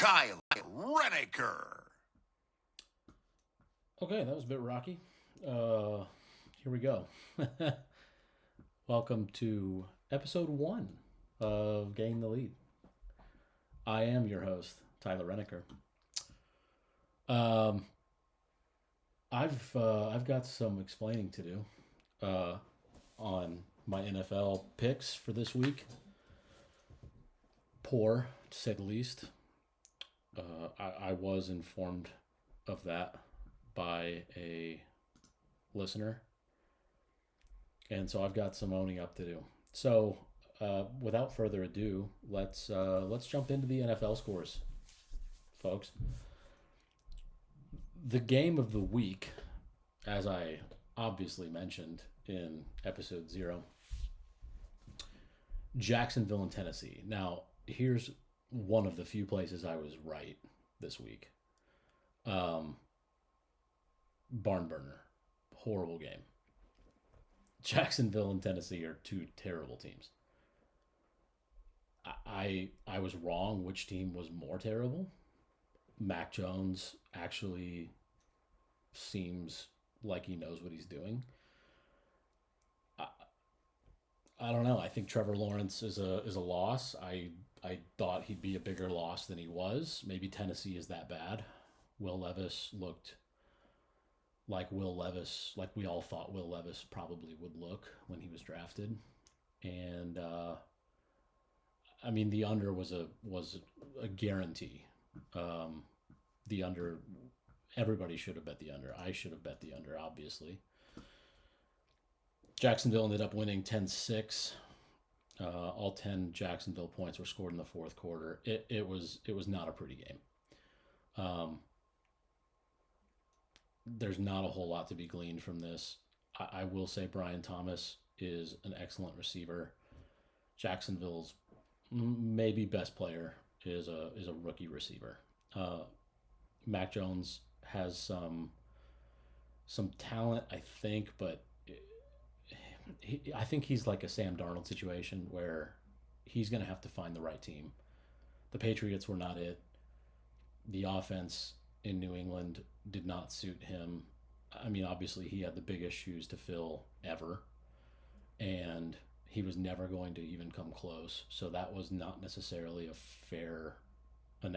Tyler Renicker. Okay, that was a bit rocky. Here we go. Welcome to episode 1 of Gain the Lead. I am your host, Tyler Renicker. I've got some explaining to do on my NFL picks for this week. Poor, to say the least. I was informed of that by a listener, and so I've got some owning up to do. So, without further ado, let's jump into the NFL scores, folks. The game of the week, as I obviously mentioned in episode 0, Jacksonville and Tennessee. Now, here's one of the few places I was right this week. Barn burner. Horrible game. Jacksonville and Tennessee are two terrible teams. I was wrong which team was more terrible. Mac Jones actually seems like he knows what he's doing. I don't know. I think Trevor Lawrence is a loss. I thought he'd be a bigger loss than he was. Maybe Tennessee is that bad. Will Levis looked like we all thought Will Levis probably would look when he was drafted. And I mean, the under was a guarantee. The under, everybody should have bet the under. I should have bet the under, obviously. Jacksonville ended up winning 10-6. All 10 Jacksonville points were scored in the fourth quarter. It was not a pretty game. There's not a whole lot to be gleaned from this. I will say Brian Thomas is an excellent receiver. Jacksonville's maybe best player is a rookie receiver. Mac Jones has some talent, I think, but I think he's like a Sam Darnold situation where he's going to have to find the right team. The Patriots were not it. The offense in New England did not suit him. I mean, obviously, he had the biggest shoes to fill ever, and he was never going to even come close. So that was not necessarily a fair I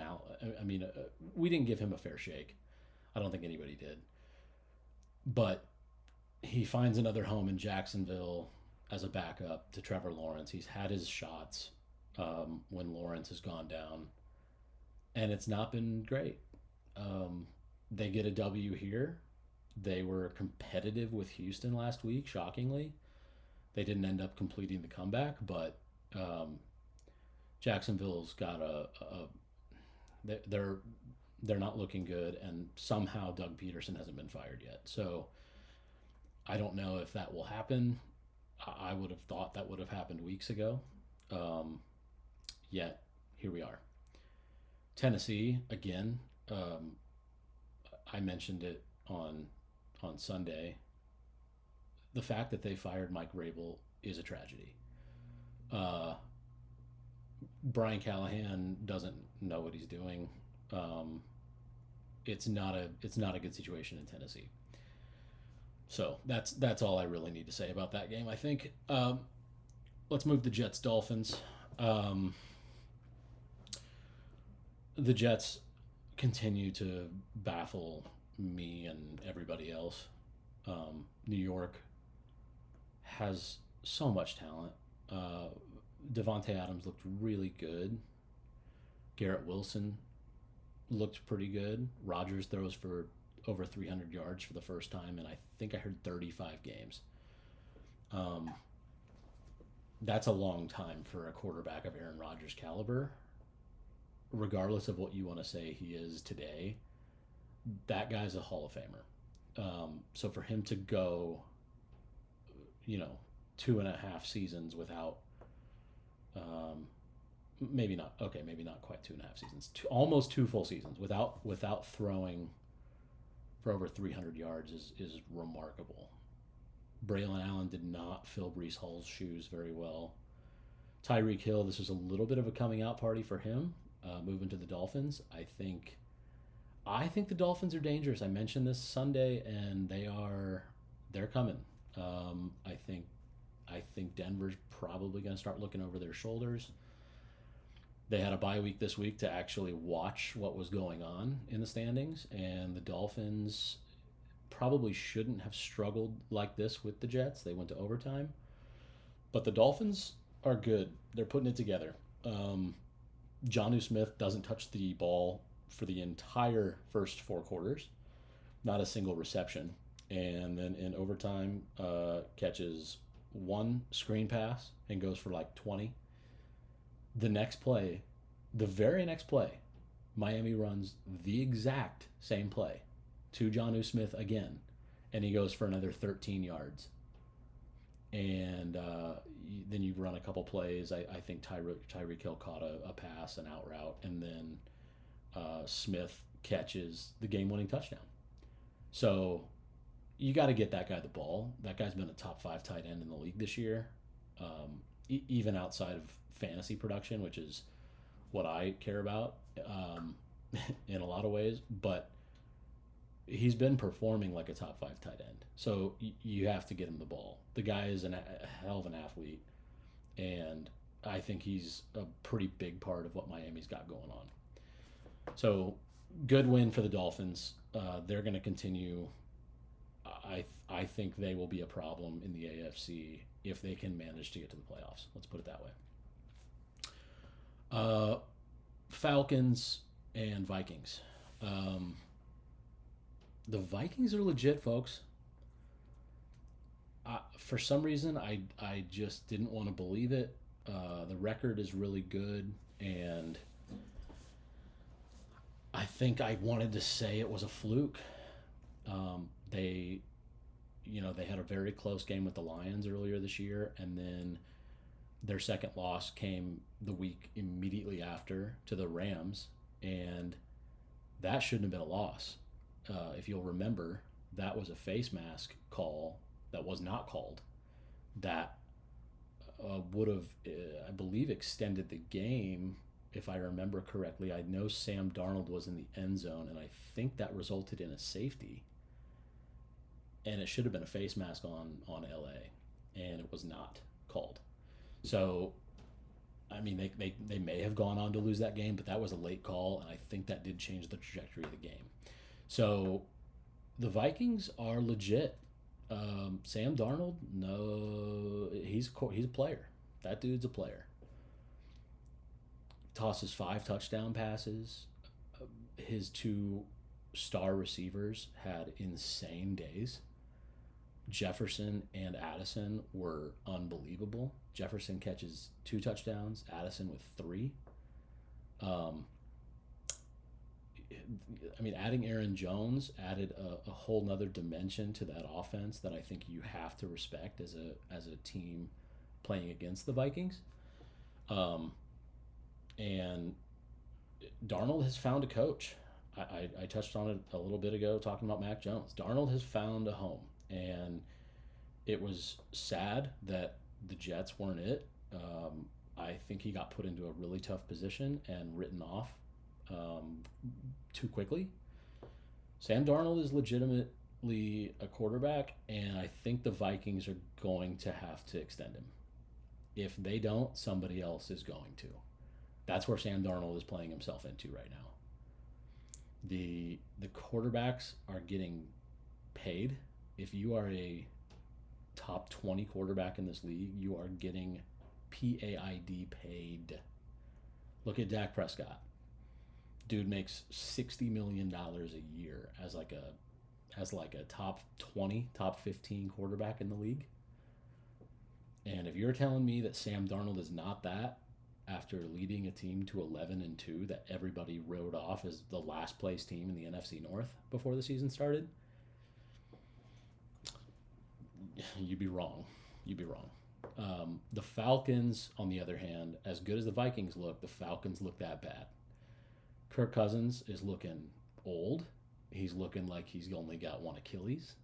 mean, we didn't give him a fair shake. I don't think anybody did. But he finds another home in Jacksonville as a backup to Trevor Lawrence. He's had his shots when Lawrence has gone down, and it's not been great. They get a W here. They were competitive with Houston last week, shockingly. They didn't end up completing the comeback, but Jacksonville's got they're not looking good, and somehow Doug Peterson hasn't been fired yet. So I don't know if that will happen. I would have thought that would have happened weeks ago. Yet, here we are. Tennessee, again, I mentioned it on Sunday. The fact that they fired Mike Vrabel is a tragedy. Brian Callahan doesn't know what he's doing. It's not a good situation in Tennessee. So that's all I really need to say about that game, I think. Let's move to Jets Dolphins. The Jets continue to baffle me and everybody else. New York has so much talent. Devontae Adams looked really good. Garrett Wilson looked pretty good. Rodgers throws for over 300 yards for the first time, and I think I heard 35 games. That's a long time for a quarterback of Aaron Rodgers' caliber. Regardless of what you want to say he is today, that guy's a Hall of Famer. So for him to go, 2.5 seasons without, maybe not quite 2.5 seasons, almost 2 full seasons without throwing for over 300 yards is remarkable. Braylon Allen did not fill Breece Hall's shoes very well. Tyreek Hill, this was a little bit of a coming out party for him. moving to the Dolphins. I think the Dolphins are dangerous. I mentioned this Sunday, and they're coming. I think Denver's probably going to start looking over their shoulders. They had a bye week this week to actually watch what was going on in the standings, and the Dolphins probably shouldn't have struggled like this with the Jets. They went to overtime, but the Dolphins are good. They're putting it together. Jonnu Smith doesn't touch the ball for the entire first 4 quarters, not a single reception, and then in overtime catches 1 screen pass and goes for like 20. The very next play, Miami runs the exact same play to Jonnu Smith again, and he goes for another 13 yards. And then you run a couple plays. I think Tyreek Hill caught a pass, an out route, and then Smith catches the game-winning touchdown. So you got to get that guy the ball. That guy's been a top 5 tight end in the league this year, even outside of fantasy production, which is what I care about in a lot of ways. But he's been performing like a top 5 tight end. So you have to get him the ball. The guy is a hell of an athlete, and I think he's a pretty big part of what Miami's got going on. So good win for the Dolphins. They're going to continue. I think they will be a problem in the AFC if they can manage to get to the playoffs. Let's put it that way. Falcons and Vikings. The Vikings are legit, folks. For some reason, I just didn't want to believe it. The record is really good, and I think I wanted to say it was a fluke. They had a very close game with the Lions earlier this year, and then their second loss came the week immediately after to the Rams, and that shouldn't have been a loss. If you'll remember, that was a face mask call that was not called. That would have, I believe, extended the game, if I remember correctly. I know Sam Darnold was in the end zone, and I think that resulted in a safety. And it should have been a face mask on LA, and it was not called. So, I mean, they may have gone on to lose that game, but that was a late call, and I think that did change the trajectory of the game. So, the Vikings are legit. Sam Darnold, no, he's a player. That dude's a player. Tosses 5 touchdown passes. His 2 star receivers had insane days. Jefferson and Addison were unbelievable. Jefferson catches 2 touchdowns, Addison with 3. Adding Aaron Jones added a whole nother dimension to that offense that I think you have to respect as a team playing against the Vikings. And Darnold has found a coach. I touched on it a little bit ago talking about Mac Jones. Darnold has found a home, and it was sad that the Jets weren't it. I think he got put into a really tough position and written off too quickly. Sam Darnold is legitimately a quarterback, and I think the Vikings are going to have to extend him. If they don't, somebody else is going to. That's where Sam Darnold is playing himself into right now. The quarterbacks are getting paid. If you are a top 20 quarterback in this league, you are getting PAID paid. Look at Dak Prescott. Dude makes $60 million a year as like a top 20, top 15 quarterback in the league. And if you're telling me that Sam Darnold is not that, after leading a team to 11-2 that everybody wrote off as the last place team in the NFC North before the season started, you'd be wrong. The Falcons, on the other hand, as good as the Vikings look, the Falcons look that bad. Kirk Cousins is looking old. He's looking like he's only got one Achilles.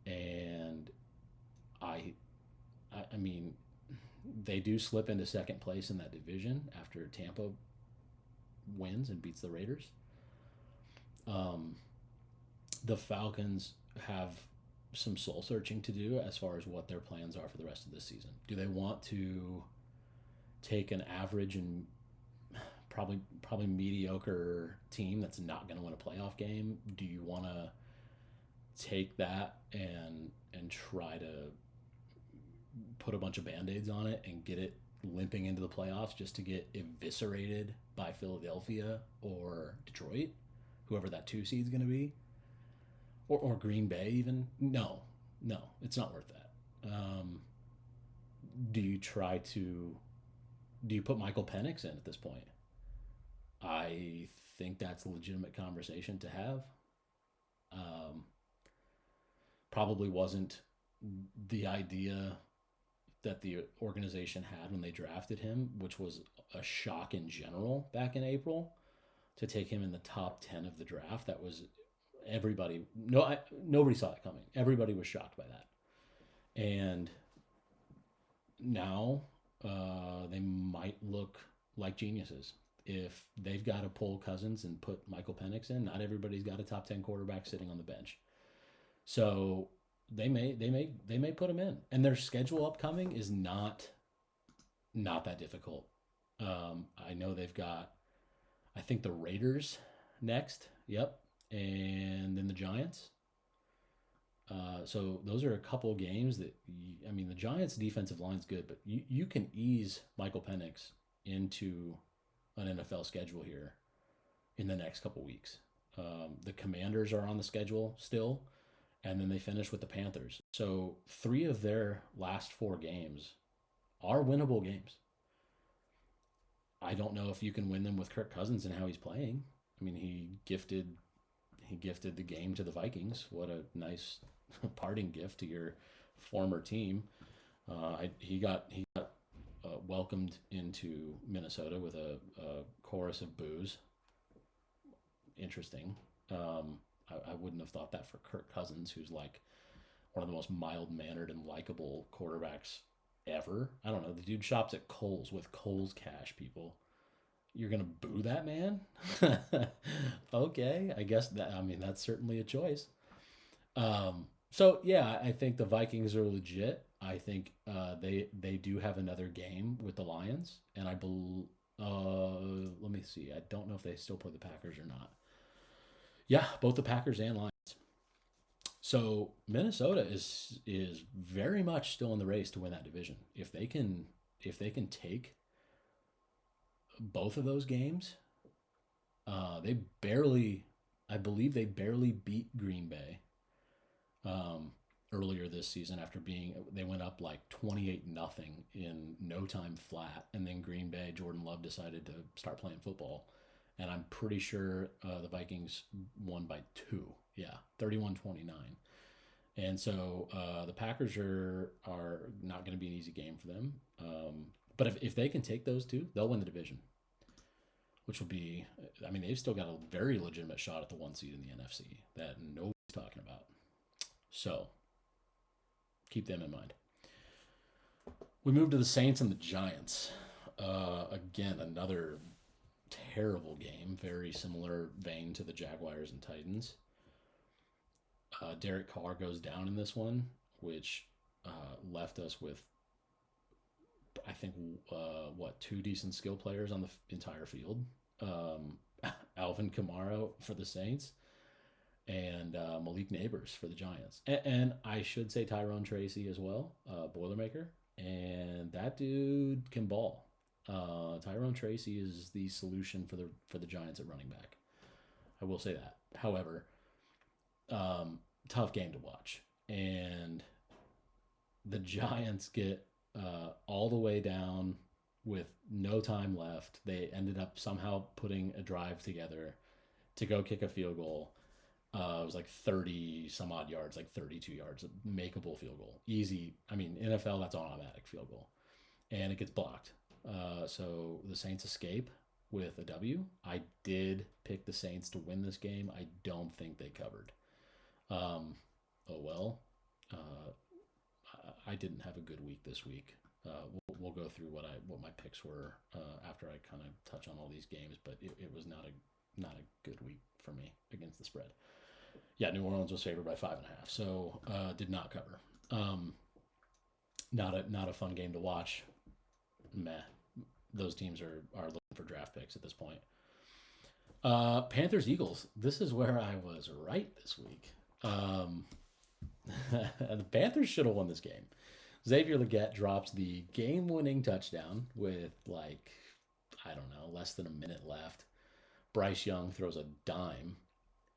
And I mean, they do slip into second place in that division after Tampa wins and beats the Raiders. The Falcons have some soul searching to do as far as what their plans are for the rest of this season. Do they want to take an average and probably mediocre team that's not going to win a playoff game? Do you want to take that and try to put a bunch of band-aids on it and get it limping into the playoffs just to get eviscerated by Philadelphia or Detroit, whoever that 2 seed is going to be, or Green Bay even? No, it's not worth that. Do you put Michael Penix in at this point? I think that's a legitimate conversation to have. Probably wasn't the idea that the organization had when they drafted him, which was a shock in general back in April, to take him in the top 10 of the draft. That was nobody saw it coming. Everybody was shocked by that. And now they might look like geniuses. If they've got to pull Cousins and put Michael Penix in, not everybody's got a top 10 quarterback sitting on the bench. So they may put him in, and their schedule upcoming is not that difficult. I know they've got, I think, the Raiders next. Yep, and then the Giants. So those are a couple of games that the Giants' defensive line's good, but you can ease Michael Penix into an NFL schedule here in the next couple weeks. The Commanders are on the schedule still, and then they finish with the Panthers. So 3 of their last 4 games are winnable games. I don't know if you can win them with Kirk Cousins and how he's playing. He gifted the game to the Vikings. What a nice parting gift to your former team. He got welcomed into Minnesota with a chorus of boos. Interesting. I wouldn't have thought that for Kirk Cousins, who's like one of the most mild-mannered and likable quarterbacks ever. I don't know. The dude shops at Kohl's with Kohl's cash, people. You're going to boo that man? Okay. I guess that's certainly a choice. So, yeah, I think the Vikings are legit. I think they do have another game with the Lions. And let me see. I don't know if they still play the Packers or not. Yeah, both the Packers and Lions. So Minnesota is very much still in the race to win that division. If they can take both of those games, I believe they barely beat Green Bay earlier this season after they went up like 28-0 in no time flat, and then Green Bay, Jordan Love decided to start playing football. And I'm pretty sure the Vikings won by 2. Yeah, 31-29. And so the Packers are not going to be an easy game for them. But if they can take those 2, they'll win the division, which will be, they've still got a very legitimate shot at the 1 seed in the NFC that nobody's talking about. So keep them in mind. We move to the Saints and the Giants. Again, another terrible game, very similar vein to the Jaguars and Titans. Derek Carr goes down in this one, which left us with, I think, 2 decent skill players on the entire field. Alvin Kamara for the Saints and Malik Neighbors for the Giants. And I should say Tyrone Tracy as well, Boilermaker. And that dude can ball. Tyrone Tracy is the solution for the Giants at running back. I will say that. However, tough game to watch. And the Giants get all the way down with no time left. They ended up somehow putting a drive together to go kick a field goal. It was like 30 some odd yards, like 32 yards, a makeable field goal. Easy. NFL, that's automatic field goal. And it gets blocked. So the Saints escape with a W. I did pick the Saints to win this game. I don't think they covered. Oh well. I didn't have a good week this week. we'll go through what my picks were after I kind of touch on all these games, but it was not a good week for me against the spread. Yeah, New Orleans was favored by 5.5, so did not cover. Not a fun game to watch. Meh. Those teams are looking for draft picks at this point. Panthers Eagles. This is where I was right this week. The Panthers should have won this game. Xavier Legette drops the game-winning touchdown with less than a minute left. Bryce Young throws a dime,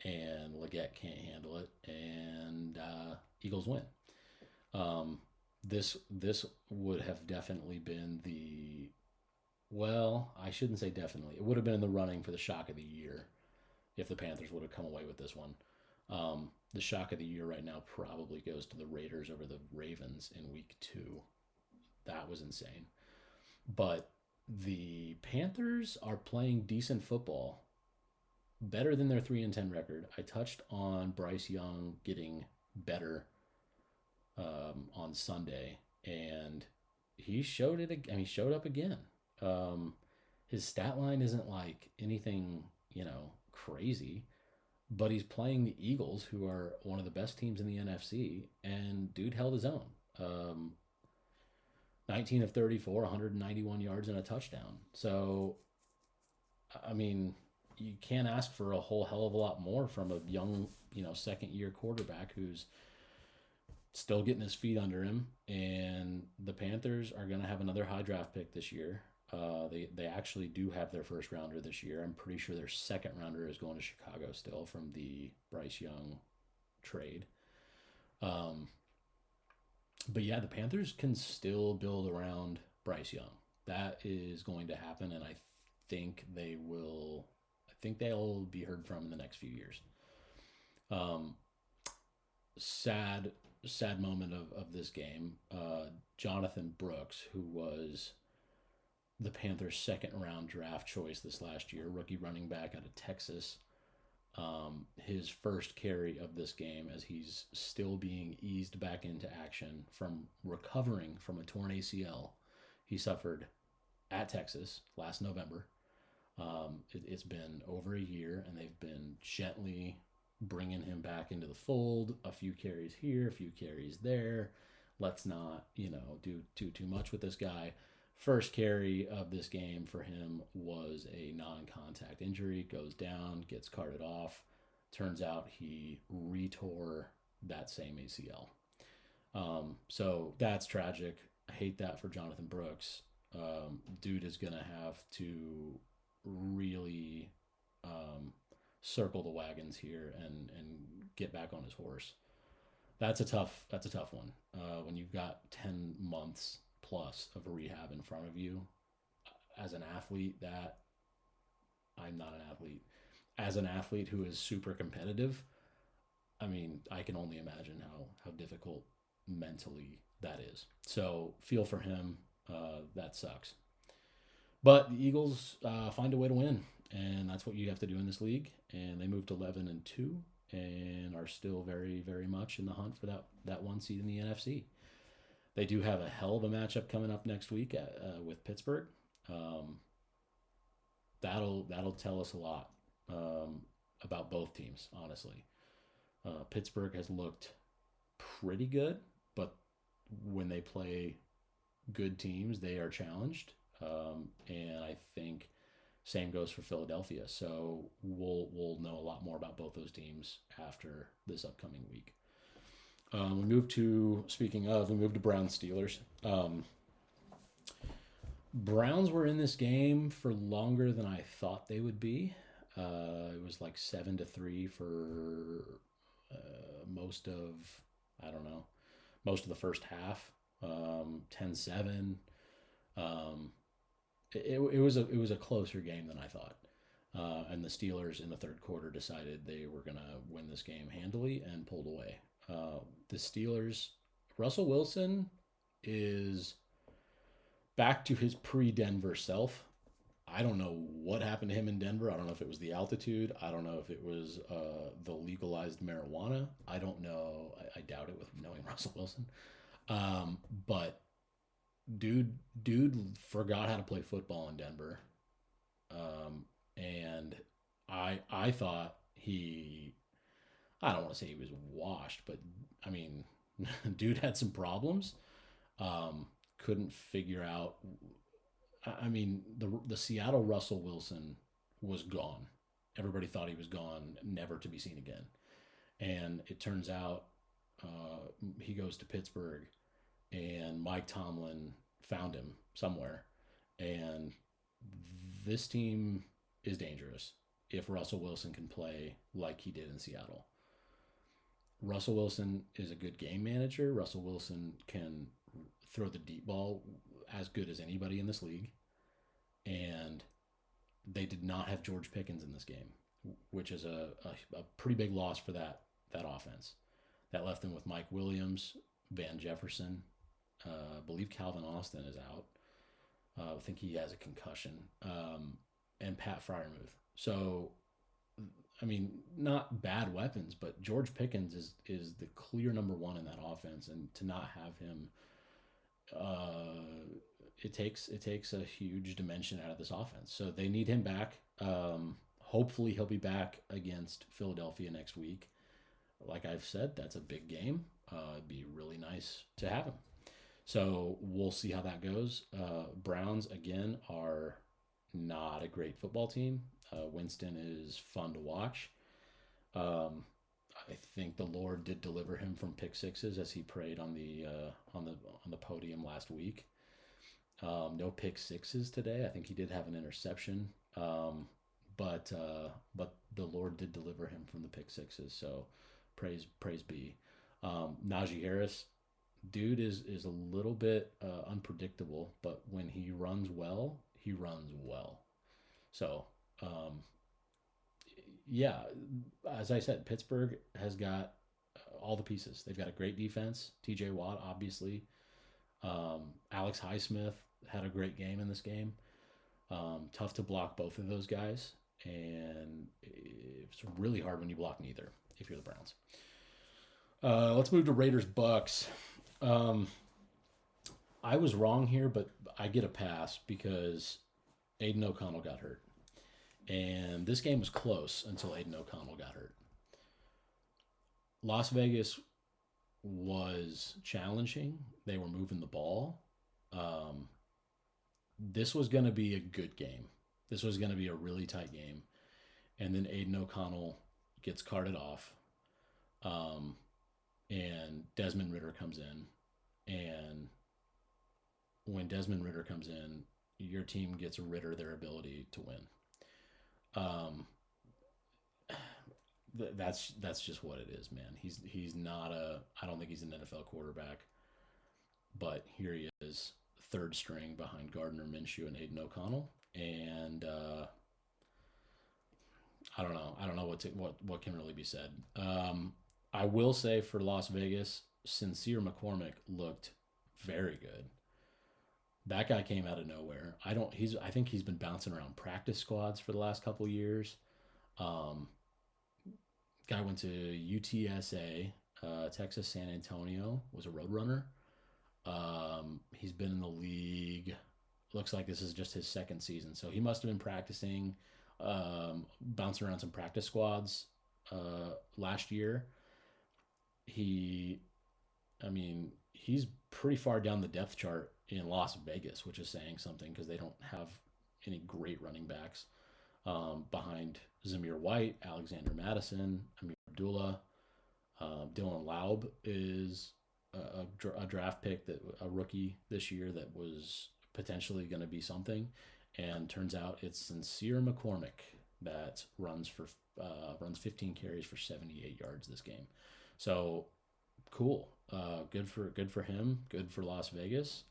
and Legette can't handle it, and Eagles win. This would have definitely been I shouldn't say definitely. It would have been in the running for the shock of the year if the Panthers would have come away with this one. The shock of the year right now probably goes to the Raiders over the Ravens in week 2. That was insane. But the Panthers are playing decent football, better than their 3-10 record. I touched on Bryce Young getting better on Sunday, and he showed it. He showed up again. His stat line isn't like anything, crazy, but he's playing the Eagles, who are one of the best teams in the NFC, and dude held his own. 19 of 34, 191 yards and a touchdown. So, you can't ask for a whole hell of a lot more from a young, second-year quarterback who's still getting his feet under him. And the Panthers are going to have another high draft pick this year. They actually do have their first rounder this year. I'm pretty sure their second rounder is going to Chicago still from the Bryce Young trade. But yeah, the Panthers can still build around Bryce Young. That is going to happen, and I think they will. I think they'll be heard from in the next few years. Sad moment of this game. Jonathan Brooks, who was the Panthers' second-round draft choice this last year, rookie running back out of Texas. His first carry of this game, as he's still being eased back into action from recovering from a torn ACL he suffered at Texas last November. It's been over a year, and they've been gently bringing him back into the fold. A few carries here, a few carries there. Let's not, do too much with this guy. First carry of this game for him was a non-contact injury, goes down, gets carted off. Turns out he retore that same ACL. So that's tragic. I hate that for Jonathan Brooks. Dude is going to have to really circle the wagons here and get back on his horse. That's a tough one. When you've got 10 months plus of rehab in front of you, as an athlete, I'm not an athlete. As an athlete who is super competitive, I can only imagine how difficult mentally that is. So feel for him. That sucks. But the Eagles find a way to win, and that's what you have to do in this league. And they moved 11-2 and are still very, very much in the hunt for that one seed in the NFC. They do have a hell of a matchup coming up next week with Pittsburgh. That'll tell us a lot about both teams, honestly. Pittsburgh has looked pretty good, but when they play good teams, they are challenged. And I think same goes for Philadelphia. So we'll know a lot more about both those teams after this upcoming week. We move to Browns Steelers. Browns were in this game for longer than I thought they would be. It was like 7-3 for most of the first half. 10-7. It was a closer game than I thought. And the Steelers in the third quarter decided they were going to win this game handily and pulled away. The Steelers, Russell Wilson is back to his pre-Denver self. I don't know what happened to him in Denver. I don't know if it was the altitude. I don't know if it was the legalized marijuana. I don't know. I doubt it with knowing Russell Wilson. But dude forgot how to play football in Denver. And I thought I don't want to say he was washed, but I mean, dude had some problems. Couldn't figure out. I mean, the Seattle Russell Wilson was gone. Everybody thought he was gone, never to be seen again. And it turns out he goes to Pittsburgh, and Mike Tomlin found him somewhere. And this team is dangerous if Russell Wilson can play like he did in Seattle. Russell Wilson is a good game manager. Russell Wilson can throw the deep ball as good as anybody in this league. And they did not have George Pickens in this game, which is a pretty big loss for that offense. That left them with Mike Williams, Van Jefferson. I believe Calvin Austin is out. I think he has a concussion. And Pat Freiermuth. So, I mean, not bad weapons, but George Pickens is the clear number one in that offense, and to not have him, it takes a huge dimension out of this offense. So they need him back. Hopefully he'll be back against Philadelphia next week. Like I've said, that's a big game. It'd be really nice to have him. So we'll see how that goes. Browns, again, are not a great football team. Winston is fun to watch. I think the Lord did deliver him from pick sixes as he prayed on the podium last week. No pick sixes today. I think he did have an interception, but the Lord did deliver him from the pick sixes. So praise be. Najee Harris, dude is a little bit unpredictable, but when he runs well, he runs well. So yeah, as I said, Pittsburgh has got all the pieces. They've got a great defense. TJ Watt, obviously. Alex Highsmith had a great game in this game. Tough to block both of those guys. And it's really hard when you block neither if you're the Browns. Let's move to Raiders Bucks. I was wrong here, but I get a pass because Aiden O'Connell got hurt. And this game was close until Aiden O'Connell got hurt. Las Vegas was challenging. They were moving the ball. This was going to be a good game. This was going to be a really tight game. And then Aiden O'Connell gets carted off. And Desmond Ridder comes in. And when Desmond Ridder comes in, your team gets Ridder their ability to win. That's just what it is, man. He's not I don't think he's an NFL quarterback, but here he is, third string behind Gardner Minshew and Aiden O'Connell, and I don't know what can really be said. I will say for Las Vegas, Sincere McCormick looked very good. That guy came out of nowhere. I think he's been bouncing around practice squads for the last couple of years. Guy went to UTSA, Texas San Antonio, was a road runner. He's been in the league. Looks like this is just his second season. So he must have been practicing, bouncing around some practice squads last year. He's pretty far down the depth chart in Las Vegas, which is saying something because they don't have any great running backs behind Zamir White, Alexander Madison, Amir Abdullah. Dylan Laub is a draft pick, a rookie this year that was potentially going to be something, and turns out it's Sincere McCormick that runs 15 carries for 78 yards this game. So cool. Good for him. Good for Las Vegas.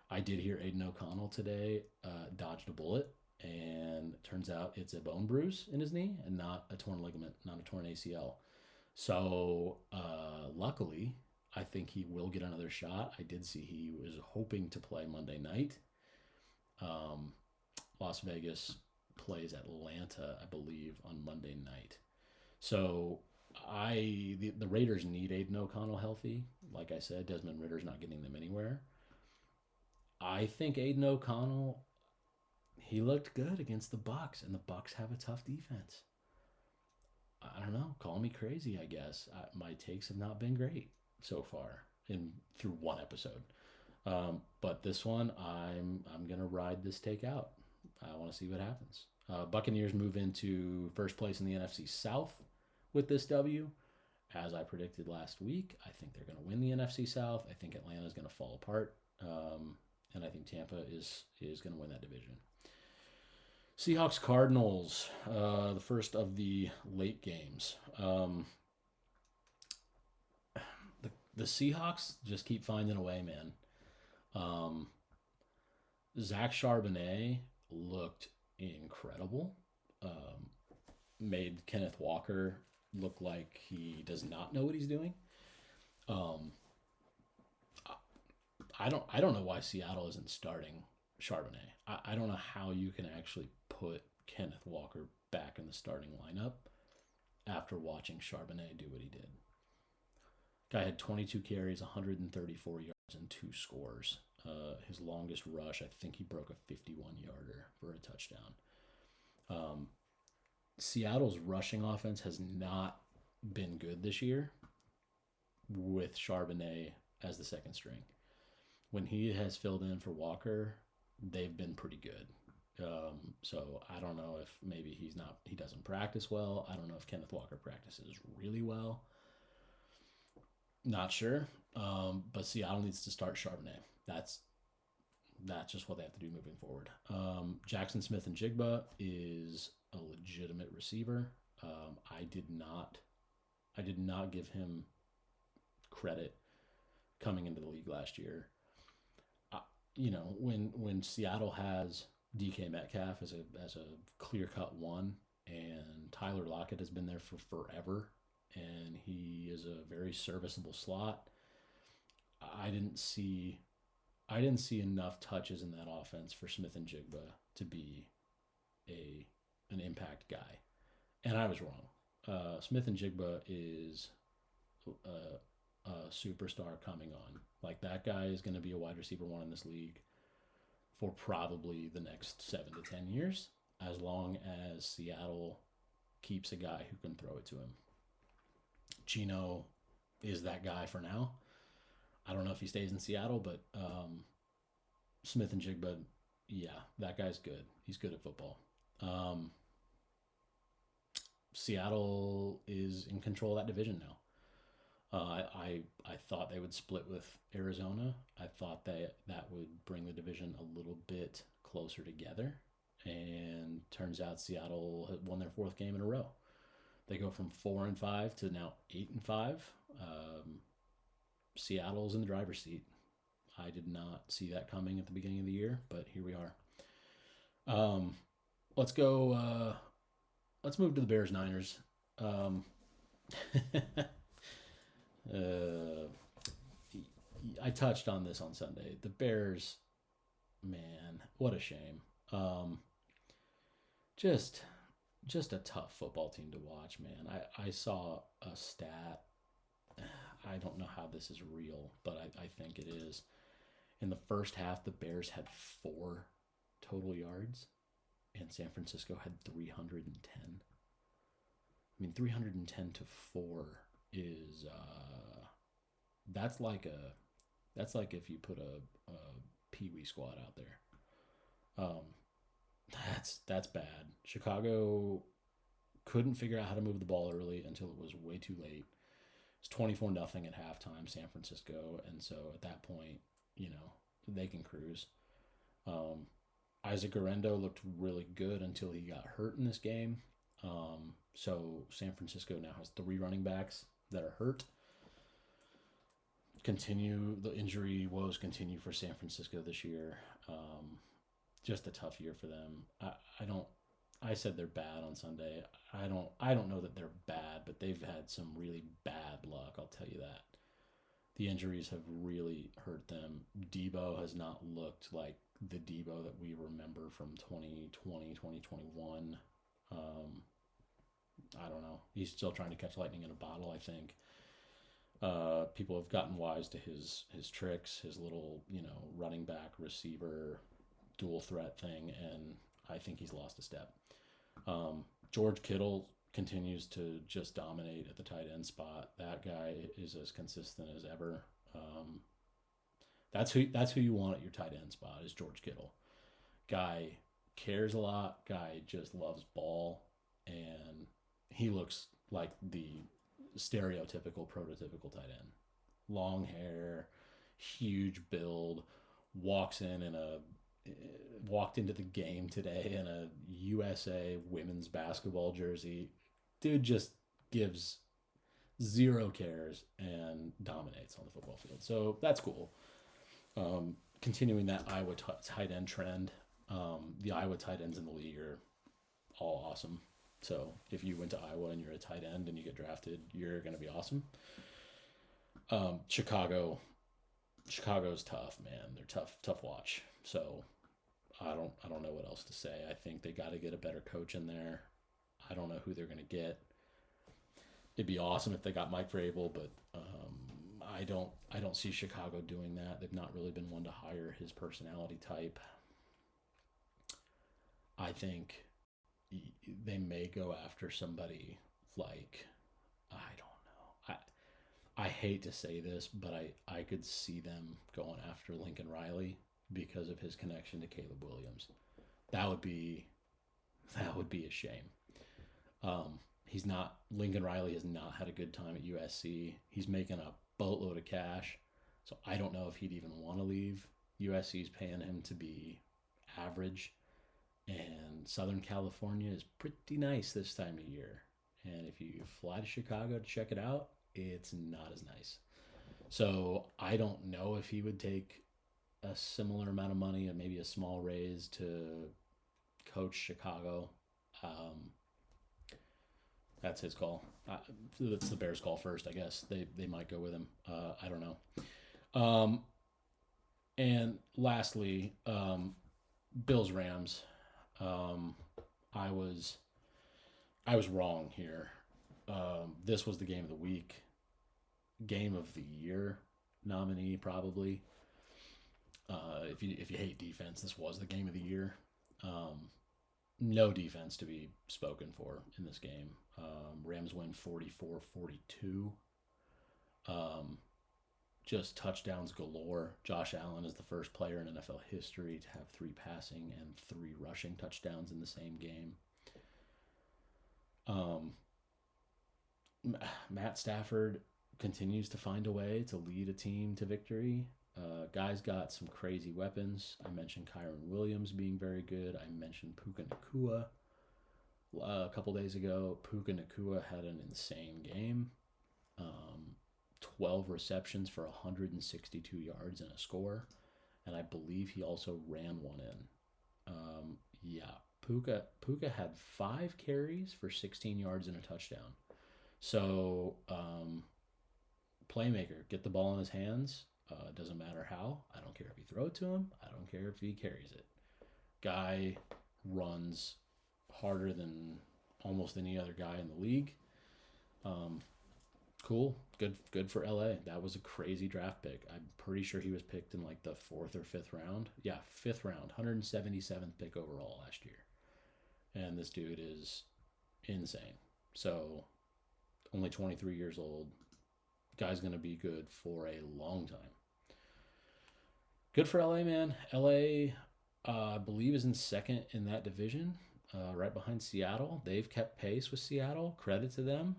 I did hear Aiden O'Connell today dodged a bullet, and it turns out it's a bone bruise in his knee and not a torn ligament, not a torn ACL. So luckily, I think he will get another shot. I did see he was hoping to play Monday night. Las Vegas plays Atlanta, I believe, on Monday night. So the Raiders need Aiden O'Connell healthy. Like I said, Desmond Ridder's not getting them anywhere. I think Aiden O'Connell, he looked good against the Bucks, and the Bucks have a tough defense. I don't know. Call me crazy, I guess. My takes have not been great so far in through one episode. But this one, I'm gonna ride this take out. I want to see what happens. Buccaneers move into first place in the NFC South with this W. As I predicted last week, I think they're going to win the NFC South. I think Atlanta is going to fall apart, and I think Tampa is going to win that division. Seahawks Cardinals, the first of the late games. The Seahawks just keep finding a way, man. Zach Charbonnet looked incredible. Made Kenneth Walker look like he does not know what he's doing. I don't know why Seattle isn't starting Charbonnet. I don't know how you can actually put Kenneth Walker back in the starting lineup after watching Charbonnet do what he did. Guy had 22 carries, 134 yards, and 2 scores. His longest rush, I think he broke a 51-yarder for a touchdown. Seattle's rushing offense has not been good this year with Charbonnet as the second string. When he has filled in for Walker, they've been pretty good. So I don't know if maybe he doesn't practice well. I don't know if Kenneth Walker practices really well. Not sure. But Seattle needs to start Charbonnet. That's just what they have to do moving forward. Jackson Smith and Jigba is a legitimate receiver. I did not give him credit coming into the league last year. When Seattle has DK Metcalf as a clear-cut one, and Tyler Lockett has been there for forever, and he is a very serviceable slot. I didn't see enough touches in that offense for Smith and Jigba to be an impact guy, and I was wrong. Smith and Jigba is a superstar coming on. Like, that guy is going to be a wide receiver 1 in this league for probably the next 7 to 10 years, as long as Seattle keeps a guy who can throw it to him. Gino is that guy for now. I don't know if he stays in Seattle, but Smith and Jigba, yeah, that guy's good. He's good at football. Seattle is in control of that division now. I thought they would split with Arizona. I thought that would bring the division a little bit closer together. And turns out Seattle had won their 4th game in a row. They go from 4-5 to now 8-5. Seattle's in the driver's seat. I did not see that coming at the beginning of the year, but here we are. Let's go. Let's move to the Bears-Niners. I touched on this on Sunday. The Bears, man, what a shame. Just a tough football team to watch, man. I saw a stat. I don't know how this is real, but I think it is. In the first half, the Bears had 4 total yards, and San Francisco had 310. I mean, 310 to 4 is that's like if you put a Pee-wee squad out there. That's bad. Chicago couldn't figure out how to move the ball early until it was way too late. It's 24-0 at halftime, San Francisco, and so at that point, they can cruise. Isaac Guerrero looked really good until he got hurt in this game. So San Francisco now has 3 running backs that are hurt. The injury woes continue for San Francisco this year. Just a tough year for them. I said they're bad on Sunday. I don't know that they're bad, but they've had some really bad luck, I'll tell you that. The injuries have really hurt them. Debo has not looked like the Debo that we remember from 2020, 2021. I don't know. He's still trying to catch lightning in a bottle, I think. People have gotten wise to his tricks, his little, running back, receiver, dual threat thing, and I think he's lost a step. George Kittle continues to just dominate at the tight end spot. That guy is as consistent as ever. That's who you want at your tight end spot is George Kittle. Guy cares a lot. Guy just loves ball, and he looks like the stereotypical, prototypical tight end. Long hair, huge build, walked into the game today in a USA women's basketball jersey. Dude just gives zero cares and dominates on the football field. So that's cool. Continuing that Iowa tight end trend. The Iowa tight ends in the league are all awesome. So if you went to Iowa and you're a tight end and you get drafted, you're going to be awesome. Chicago's tough, man. They're tough watch. So I don't know what else to say. I think they got to get a better coach in there. I don't know who they're going to get. It'd be awesome if they got Mike Vrabel, but I don't see Chicago doing that. They've not really been one to hire his personality type. I think they may go after somebody like, I don't know. I hate to say this, but I could see them going after Lincoln Riley because of his connection to Caleb Williams. That would be a shame. Lincoln Riley has not had a good time at USC. He's making a boatload of cash. So I don't know if he'd even want to leave. USC's paying him to be average. And Southern California is pretty nice this time of year. And if you fly to Chicago to check it out, it's not as nice. So I don't know if he would take a similar amount of money and maybe a small raise to coach Chicago. That's his call. That's the Bears' call first, I guess. They might go with him. I don't know. And lastly, Bills Rams. I was wrong here. This was the game of the week, game of the year nominee probably. If you hate defense, this was the game of the year. No defense to be spoken for in this game. Rams win 44-42. Just touchdowns galore. Josh Allen is the first player in NFL history to have 3 passing and 3 rushing touchdowns in the same game. Matt Stafford continues to find a way to lead a team to victory. Guys got some crazy weapons. I mentioned Kyron Williams being very good. I mentioned Puka Nacua a couple days ago. Puka Nacua had an insane game. 12 receptions for 162 yards and a score. And I believe he also ran one in. Puka had 5 carries for 16 yards and a touchdown. So, playmaker, get the ball in his hands. Doesn't matter how. I don't care if you throw it to him. I don't care if he carries it. Guy runs harder than almost any other guy in the league. Cool. Good for LA. That was a crazy draft pick. I'm pretty sure he was picked in like the 4th or 5th round. Yeah, 5th round. 177th pick overall last year. And this dude is insane. So, only 23 years old. Guy's going to be good for a long time. Good for LA, man. LA, I believe, is in second in that division, right behind Seattle. They've kept pace with Seattle. Credit to them.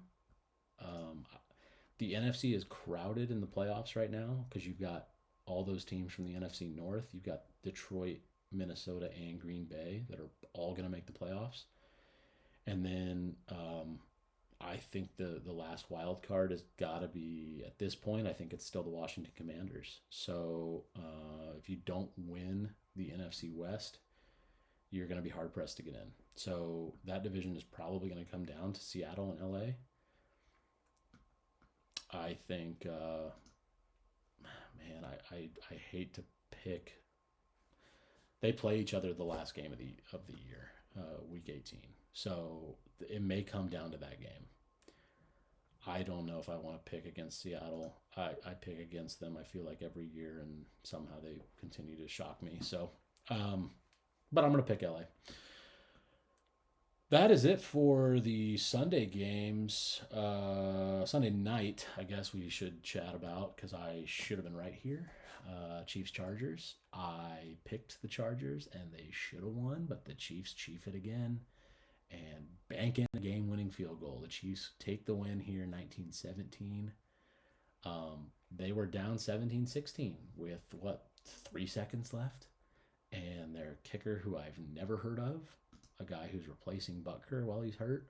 The NFC is crowded in the playoffs right now because you've got all those teams from the NFC North. You've got Detroit, Minnesota, and Green Bay that are all going to make the playoffs. And then I think the last wild card has got to be, at this point, I think it's still the Washington Commanders. So if you don't win the NFC West, you're going to be hard-pressed to get in. So that division is probably going to come down to Seattle and LA. I think, man, I hate to pick. They play each other the last game of the year, week 18. So it may come down to that game. I don't know if I want to pick against Seattle. I pick against them, I feel like, every year, and somehow they continue to shock me. So, but I'm going to pick LA. That is it for the Sunday games. Sunday night, I guess we should chat about, because I should have been right here. Chiefs Chargers. I picked the Chargers, and they should have won, but the Chiefs chief it again and bank in a game-winning field goal. The Chiefs take the win here in 1917. They were down 17-16 with, 3 seconds left? And their kicker, who I've never heard of, a guy who's replacing Butker while he's hurt,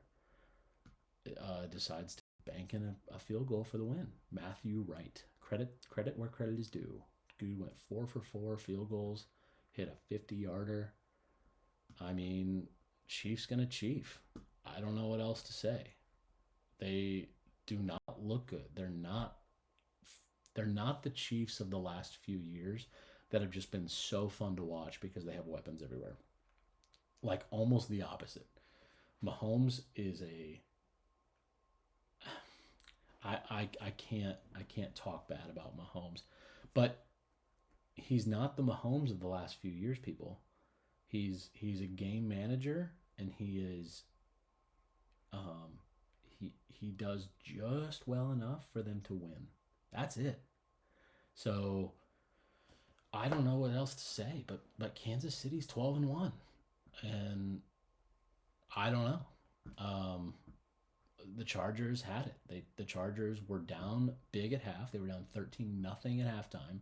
decides to bank in a field goal for the win. Matthew Wright. Credit where credit is due. Dude went 4 for 4 field goals, hit a 50-yarder. I mean, Chiefs gonna chief. I don't know what else to say. They do not look good. They're not the Chiefs of the last few years that have just been so fun to watch because they have weapons everywhere. Like, almost the opposite. Mahomes is I can't talk bad about Mahomes, but he's not the Mahomes of the last few years, people. He's a game manager, and he is he does just well enough for them to win. That's it. So I don't know what else to say, but Kansas City's 12-1, and I don't know. The Chargers had it. The Chargers were down big at half. They were down 13-0 at halftime.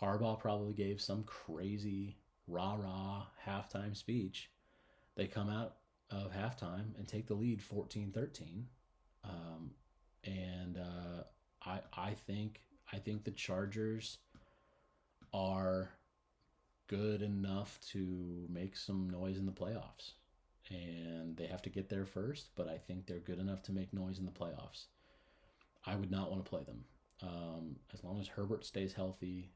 Harbaugh probably gave some crazy rah-rah halftime speech. They come out of halftime and take the lead 14-13. I think the Chargers are good enough to make some noise in the playoffs. And they have to get there first, but I think they're good enough to make noise in the playoffs. I would not want to play them. As long as Herbert stays healthy,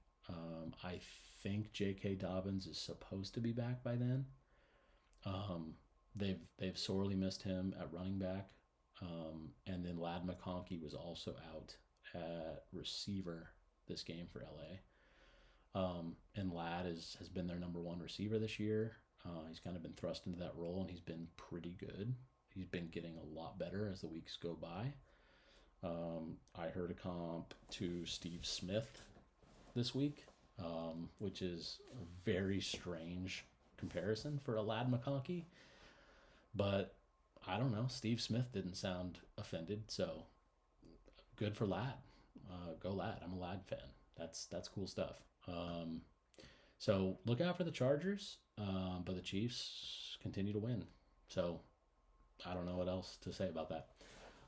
I think J.K. Dobbins is supposed to be back by then. They've sorely missed him at running back. And then Ladd McConkey was also out at receiver this game for LA. And Ladd has been their number one receiver this year. He's kind of been thrust into that role, and he's been pretty good. He's been getting a lot better as the weeks go by. I heard a comp to Steve Smith this week, which is a very strange comparison for a Ladd McConkey. But I don't know. Steve Smith didn't sound offended, so good for Ladd. Go Ladd. I'm a Ladd fan. That's cool stuff. So look out for the Chargers, but the Chiefs continue to win. So I don't know what else to say about that.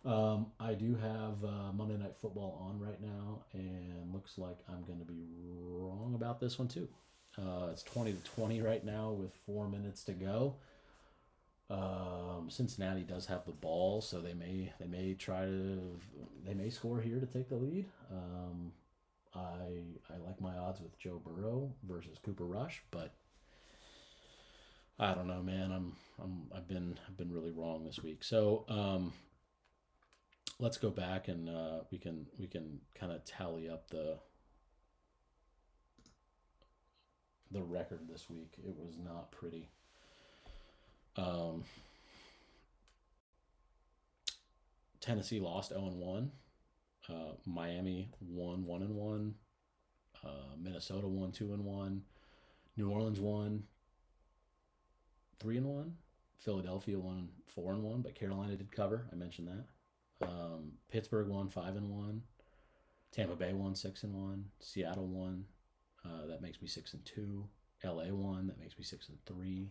I do have Monday Night Football on right now, and looks like I'm going to be wrong about this one too. It's 20-20 right now with 4 minutes to go. Cincinnati does have the ball, so they may score here to take the lead. I like my odds with Joe Burrow versus Cooper Rush, but I don't know, man. I've been really wrong this week. So let's go back and we can kind of tally up the record this week. It was not pretty. Tennessee lost 0-1. Miami won 1-1. Minnesota won 2-1. New Orleans won 3-1. Philadelphia won 4-1, but Carolina did cover. I mentioned that. Pittsburgh won 5-1. Tampa Bay won 6-1. Seattle won. That makes me 6-2. LA won. That makes me 6-3.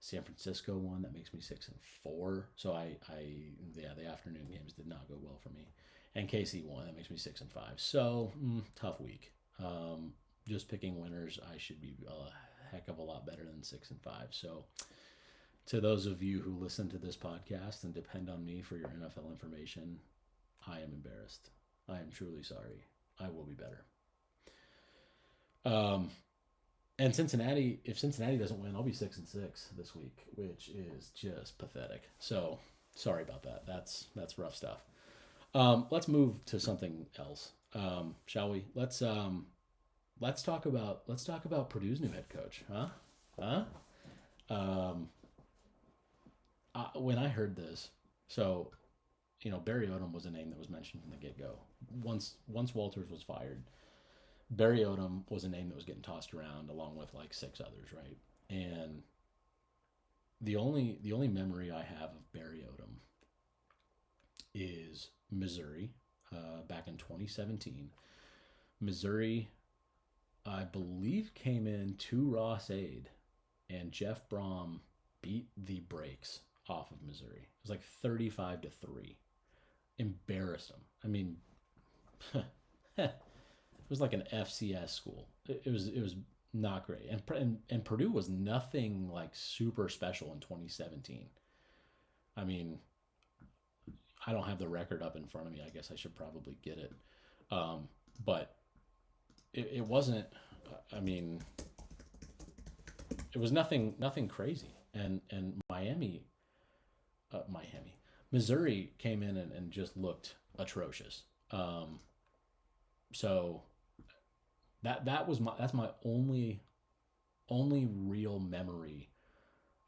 San Francisco won. That makes me 6-4. So the afternoon games did not go well for me. And KC won. That makes me 6-5. So tough week. Just picking winners, I should be a heck of a lot better than 6-5. So to those of you who listen to this podcast and depend on me for your NFL information, I am embarrassed. I am truly sorry. I will be better. And Cincinnati, if Cincinnati doesn't win, I'll be 6-6 this week, which is just pathetic. So sorry about that. That's rough stuff. Let's move to something else. Shall we? Let's talk about Purdue's new head coach, huh? Huh? Um, when I heard this, so Barry Odom was a name that was mentioned from the get go. Once Walters was fired, Barry Odom was a name that was getting tossed around along with like six others, right? And the only memory I have of Barry Odom is Missouri, back in 2017. Missouri, I believe, came in to Ross Aid, and Jeff Brom beat the brakes off of Missouri. It was like 35-3. Embarrassed them. I mean, it was like an FCS school. It was not great, and Purdue was nothing like super special in 2017. I mean, I don't have the record up in front of me. I guess I should probably get it, but it wasn't. I mean, it was nothing crazy, and Missouri came in and just looked atrocious. So that's my only real memory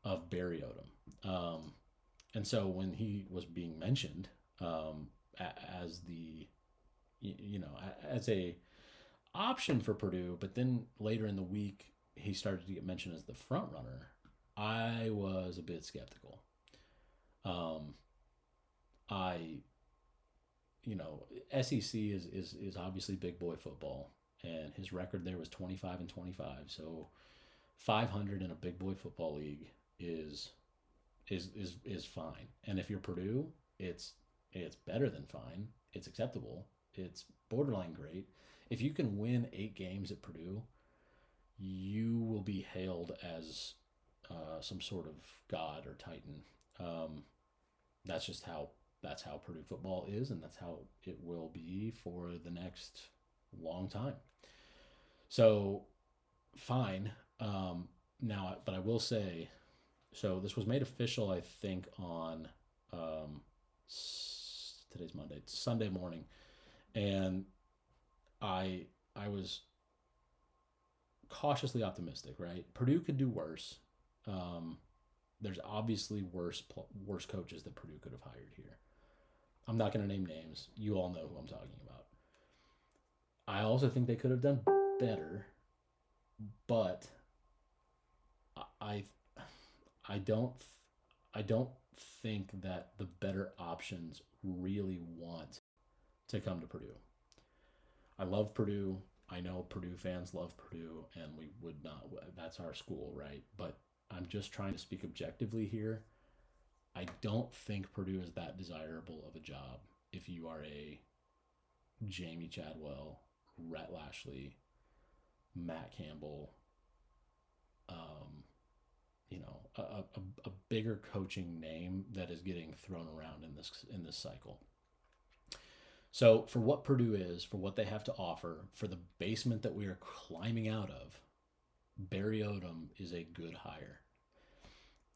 of Barry Odom. And so when he was being mentioned, as the as a option for Purdue, but then later in the week he started to get mentioned as the front runner, I was a bit skeptical. I SEC is obviously big boy football, and his record there was 25-25. So 500 in a big boy football league is fine. And if you're Purdue, it's better than fine. It's acceptable. It's borderline great. If you can win 8 games at Purdue, you will be hailed as some sort of god or titan. That's how Purdue football is, and that's how it will be for the next long time. So, fine. Now, but I will say, so this was made official, I think, on today's Monday, Sunday morning, and I was cautiously optimistic. Right, Purdue could do worse. There's obviously worse coaches that Purdue could have hired here. I'm not going to name names. You all know who I'm talking about. I also think they could have done better, but I don't think that the better options really want to come to Purdue. I love Purdue. I know Purdue fans love Purdue, and we would not. That's our school, right? But I'm just trying to speak objectively here. I don't think Purdue is that desirable of a job if you are a Jamie Chadwell, Rhett Lashley, Matt Campbell, a bigger coaching name that is getting thrown around in this cycle. So for what Purdue is, for what they have to offer, for the basement that we are climbing out of, Barry Odom is a good hire.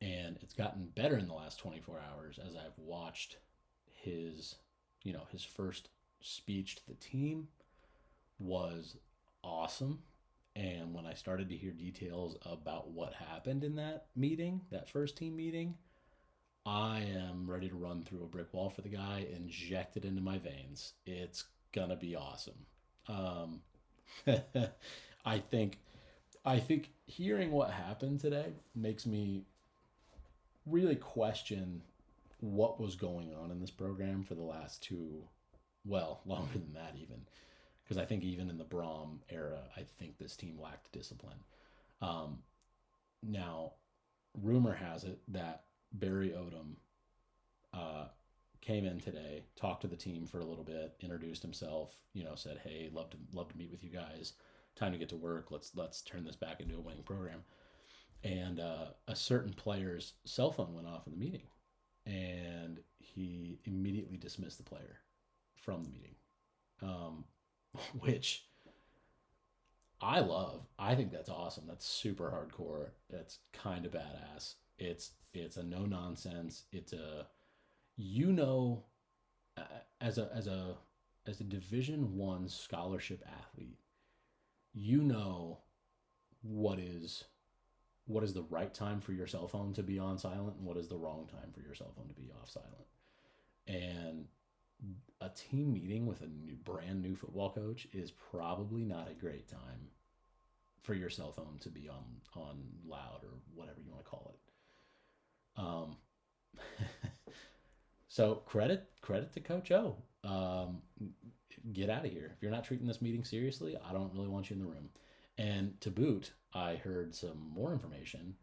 And it's gotten better in the last 24 hours as I've watched his first speech to the team was awesome. And when I started to hear details about what happened in that meeting, that first team meeting, I am ready to run through a brick wall for the guy, inject it into my veins. It's gonna be awesome. I think hearing what happened today makes me really question what was going on in this program for the last longer than that even. Because I think even in the Brom era, I think this team lacked discipline. Now, rumor has it that Barry Odom came in today, talked to the team for a little bit, introduced himself, said, "Hey, love to meet with you guys. Time to get to work. Let's turn this back into a winning program." And a certain player's cell phone went off in the meeting, and he immediately dismissed the player from the meeting, which I love. I think that's awesome. That's super hardcore. That's kind of badass. It's a no nonsense. It's a as a Division I scholarship athlete, you know what is the right time for your cell phone to be on silent and what is the wrong time for your cell phone to be off silent. And a team meeting with a brand new football coach is probably not a great time for your cell phone to be on loud or whatever you want to call it. So credit to Coach O. Get out of here. If you're not treating this meeting seriously, I don't really want you in the room. And to boot, I heard some more information.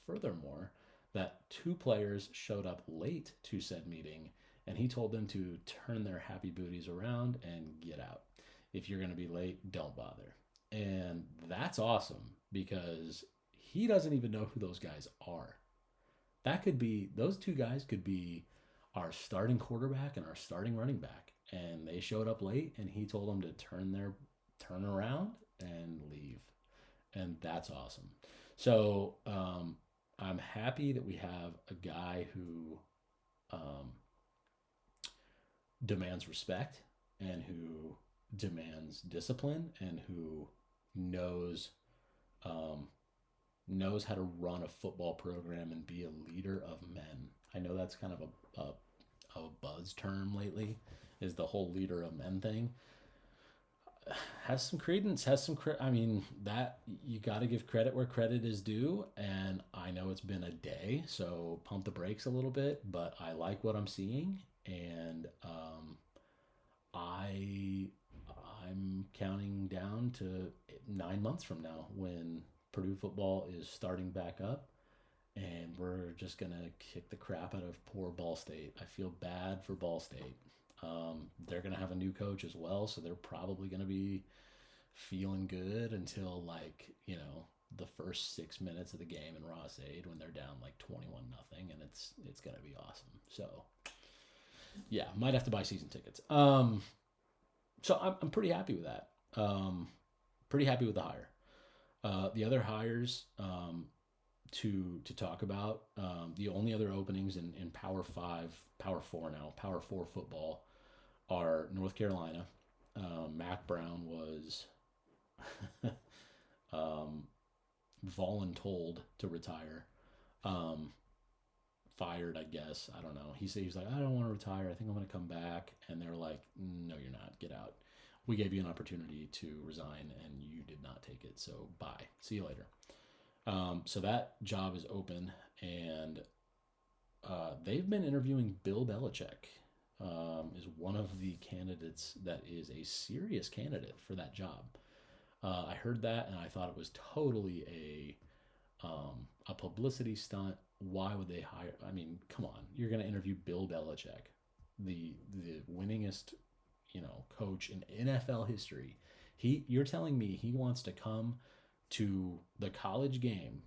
Furthermore, that 2 players showed up late to said meeting, and he told them to turn their happy booties around and get out. If you're going to be late, don't bother. And that's awesome because he doesn't even know who those guys are. Those 2 guys could be our starting quarterback and our starting running back. And they showed up late, and he told them to turn around and leave. And that's awesome. So I'm happy that we have a guy who demands respect and who demands discipline and who knows how to run a football program and be a leader of men. I know that's kind of a buzz term lately, is the whole leader of men thing. Has some credence, I mean, that you got to give credit where credit is due. And I know it's been a day, so pump the brakes a little bit, but I like what I'm seeing. And I'm counting down to 9 months from now when Purdue football is starting back up, and we're just going to kick the crap out of poor Ball State. I feel bad for Ball State. They're going to have a new coach as well, so they're probably going to be feeling good until, like, the first 6 minutes of the game in Ross-Ade when they're down like 21-0, and it's going to be awesome. So, yeah, might have to buy season tickets. So I'm pretty happy with that. Pretty happy with the hire. The other hires to talk about, the only other openings in Power 4 football are North Carolina. Mac Brown was voluntold to retire. Fired, I guess. I don't know. He's like, I don't want to retire. I think I'm going to come back. And they're like, no, you're not. Get out. We gave you an opportunity to resign, and you did not take it. So bye. See you later. So that job is open, and they've been interviewing Bill Belichick. Is one of the candidates that is a serious candidate for that job. I heard that, and I thought it was totally a publicity stunt. Why would they hire? I mean, come on. You're going to interview Bill Belichick, the winningest, coach in NFL history. You're telling me he wants to come to the college game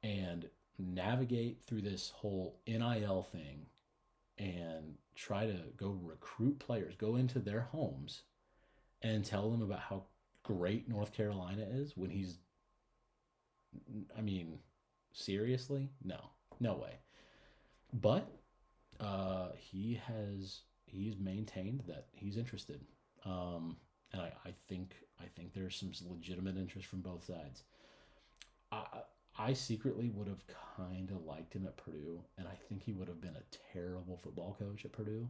and navigate through this whole NIL thing and try to go recruit players, go into their homes and tell them about how great North Carolina is when seriously? No way. But he's maintained that he's interested. And I think there's some legitimate interest from both sides. I secretly would have kind of liked him at Purdue, and I think he would have been a terrible football coach at Purdue.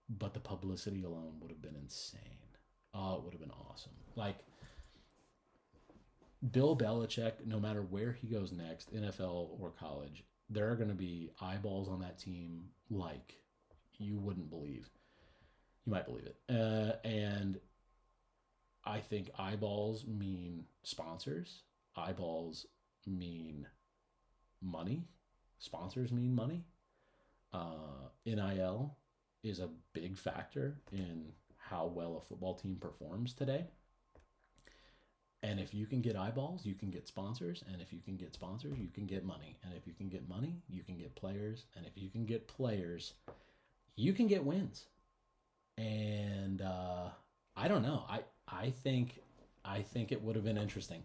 But the publicity alone would have been insane. Oh, it would have been awesome. Like, Bill Belichick, no matter where he goes next, NFL or college, there are going to be eyeballs on that team like you wouldn't believe. You might believe it. And I think eyeballs mean sponsors. Eyeballs mean money. Sponsors mean money. NIL is a big factor in how well a football team performs today. And if you can get eyeballs, you can get sponsors. And if you can get sponsors, you can get money. And if you can get money, you can get players. And if you can get players, you can get wins. And I don't know. I think it would have been interesting.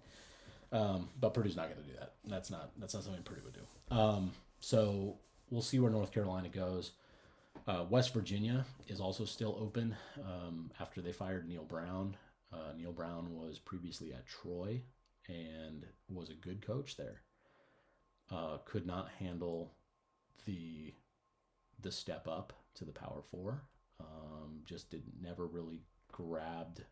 But Purdue's not going to do that. That's not something Purdue would do. So we'll see where North Carolina goes. West Virginia is also still open after they fired Neil Brown. Neil Brown was previously at Troy and was a good coach there. Could not handle the step up to the Power Four. Just never really grabbed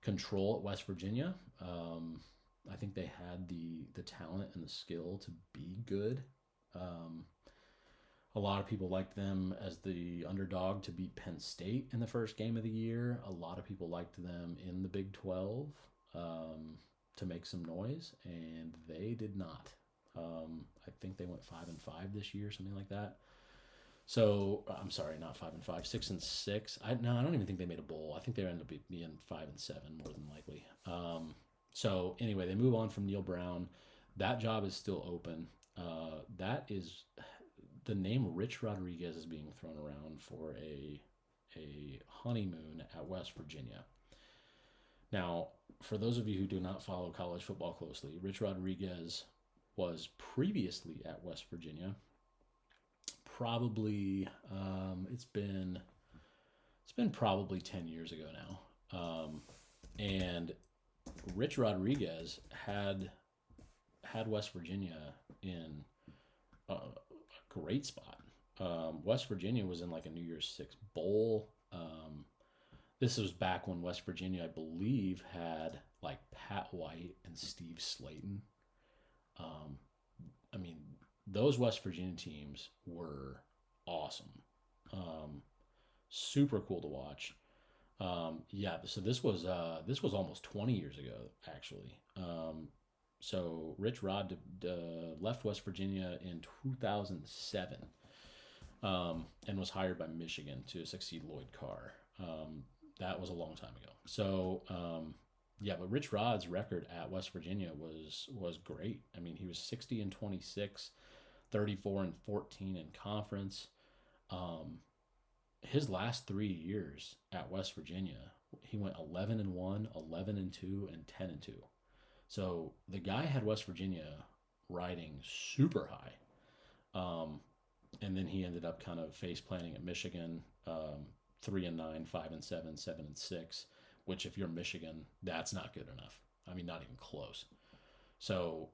control at West Virginia. I think they had the talent and the skill to be good. A lot of people liked them as the underdog to beat Penn State in the first game of the year. A lot of people liked them in the Big 12 to make some noise, and they did not. I think they went 5-5 this year, something like that. So I'm sorry, not 5-5, 6-6. I don't even think they made a bowl. I think they ended up being 5-7 more than likely. So anyway, they move on from Neil Brown. That job is still open. That is the name Rich Rodriguez is being thrown around for a honeymoon at West Virginia. Now, for those of you who do not follow college football closely, Rich Rodriguez was previously at West Virginia. Probably it's been probably 10 years ago now, and Rich Rodriguez had West Virginia in a great spot. West Virginia was in like a New Year's Six bowl. This was back when West Virginia, I believe, had like Pat White and Steve Slayton. I mean, those West Virginia teams were awesome. Super cool to watch. So this was almost 20 years ago, actually. So Rich Rod left West Virginia in 2007 and was hired by Michigan to succeed Lloyd Carr. That was a long time ago. So but Rich Rod's record at West Virginia was great. I mean, he was 60-26, 34-14 in conference. His last 3 years at West Virginia, he went 11-1, 11-2, and 10-2. So the guy had West Virginia riding super high. And then he ended up kind of face planting at Michigan, 3-9, 5-7, 7-6, which if you're Michigan, that's not good enough. I mean, not even close. So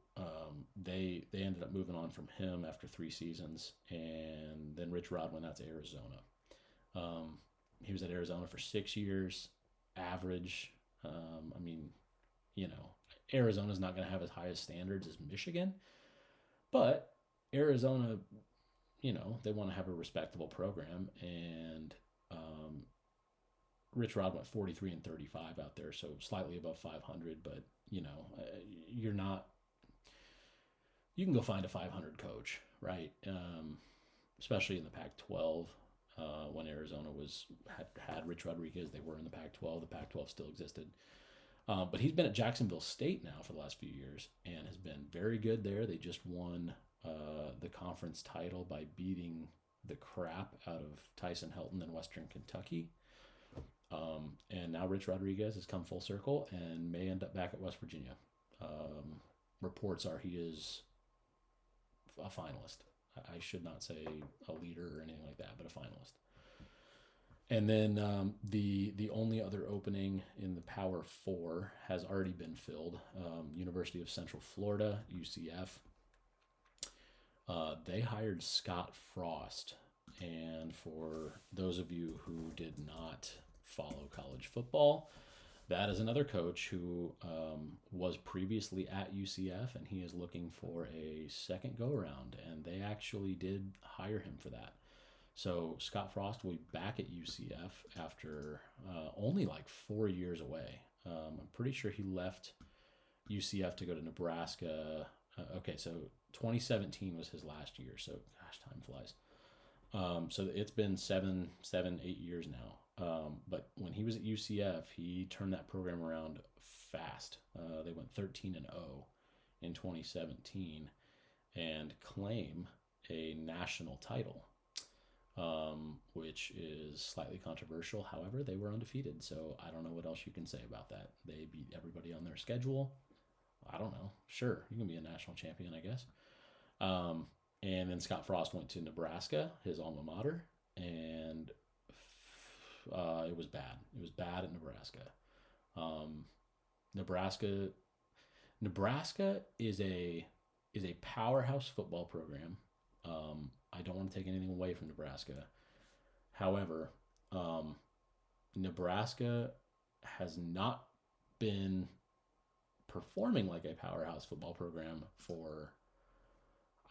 they ended up moving on from him after 3 seasons, and then Rich Rod went out to Arizona. He was at Arizona for 6 years, average. I mean, Arizona's not going to have as high as standards as Michigan, but Arizona, they want to have a respectable program, and Rich Rod went 43-35 out there, so slightly above 500, but you're not. You can go find a 500 coach, right? Especially in the Pac-12. When Arizona had Rich Rodriguez, they were in the Pac-12. The Pac-12 still existed. But he's been at Jacksonville State now for the last few years and has been very good there. They just won the conference title by beating the crap out of Tyson Helton in Western Kentucky. And now Rich Rodriguez has come full circle and may end up back at West Virginia. Reports are he is a finalist. I should not say a leader or anything like that, but a finalist. And then the only other opening in the Power Four has already been filled. University of Central Florida, UCF. They hired Scott Frost. And for those of you who did not follow college football, that is another coach who was previously at UCF, and he is looking for a second go-around, and they actually did hire him for that. So Scott Frost will be back at UCF after only like 4 years away. I'm pretty sure he left UCF to go to Nebraska. So 2017 was his last year, so gosh, time flies. So it's been 8 years now. But when he was at UCF, he turned that program around fast. They went 13-0 in 2017 and claim a national title, which is slightly controversial. However, they were undefeated, so I don't know what else you can say about that. They beat everybody on their schedule. I don't know. Sure, you can be a national champion, I guess. And then Scott Frost went to Nebraska, his alma mater, and it was bad. It was bad at Nebraska. Um, Nebraska Nebraska is a powerhouse football program. I don't want to take anything away from Nebraska. However, um, Nebraska has not been performing like a powerhouse football program for,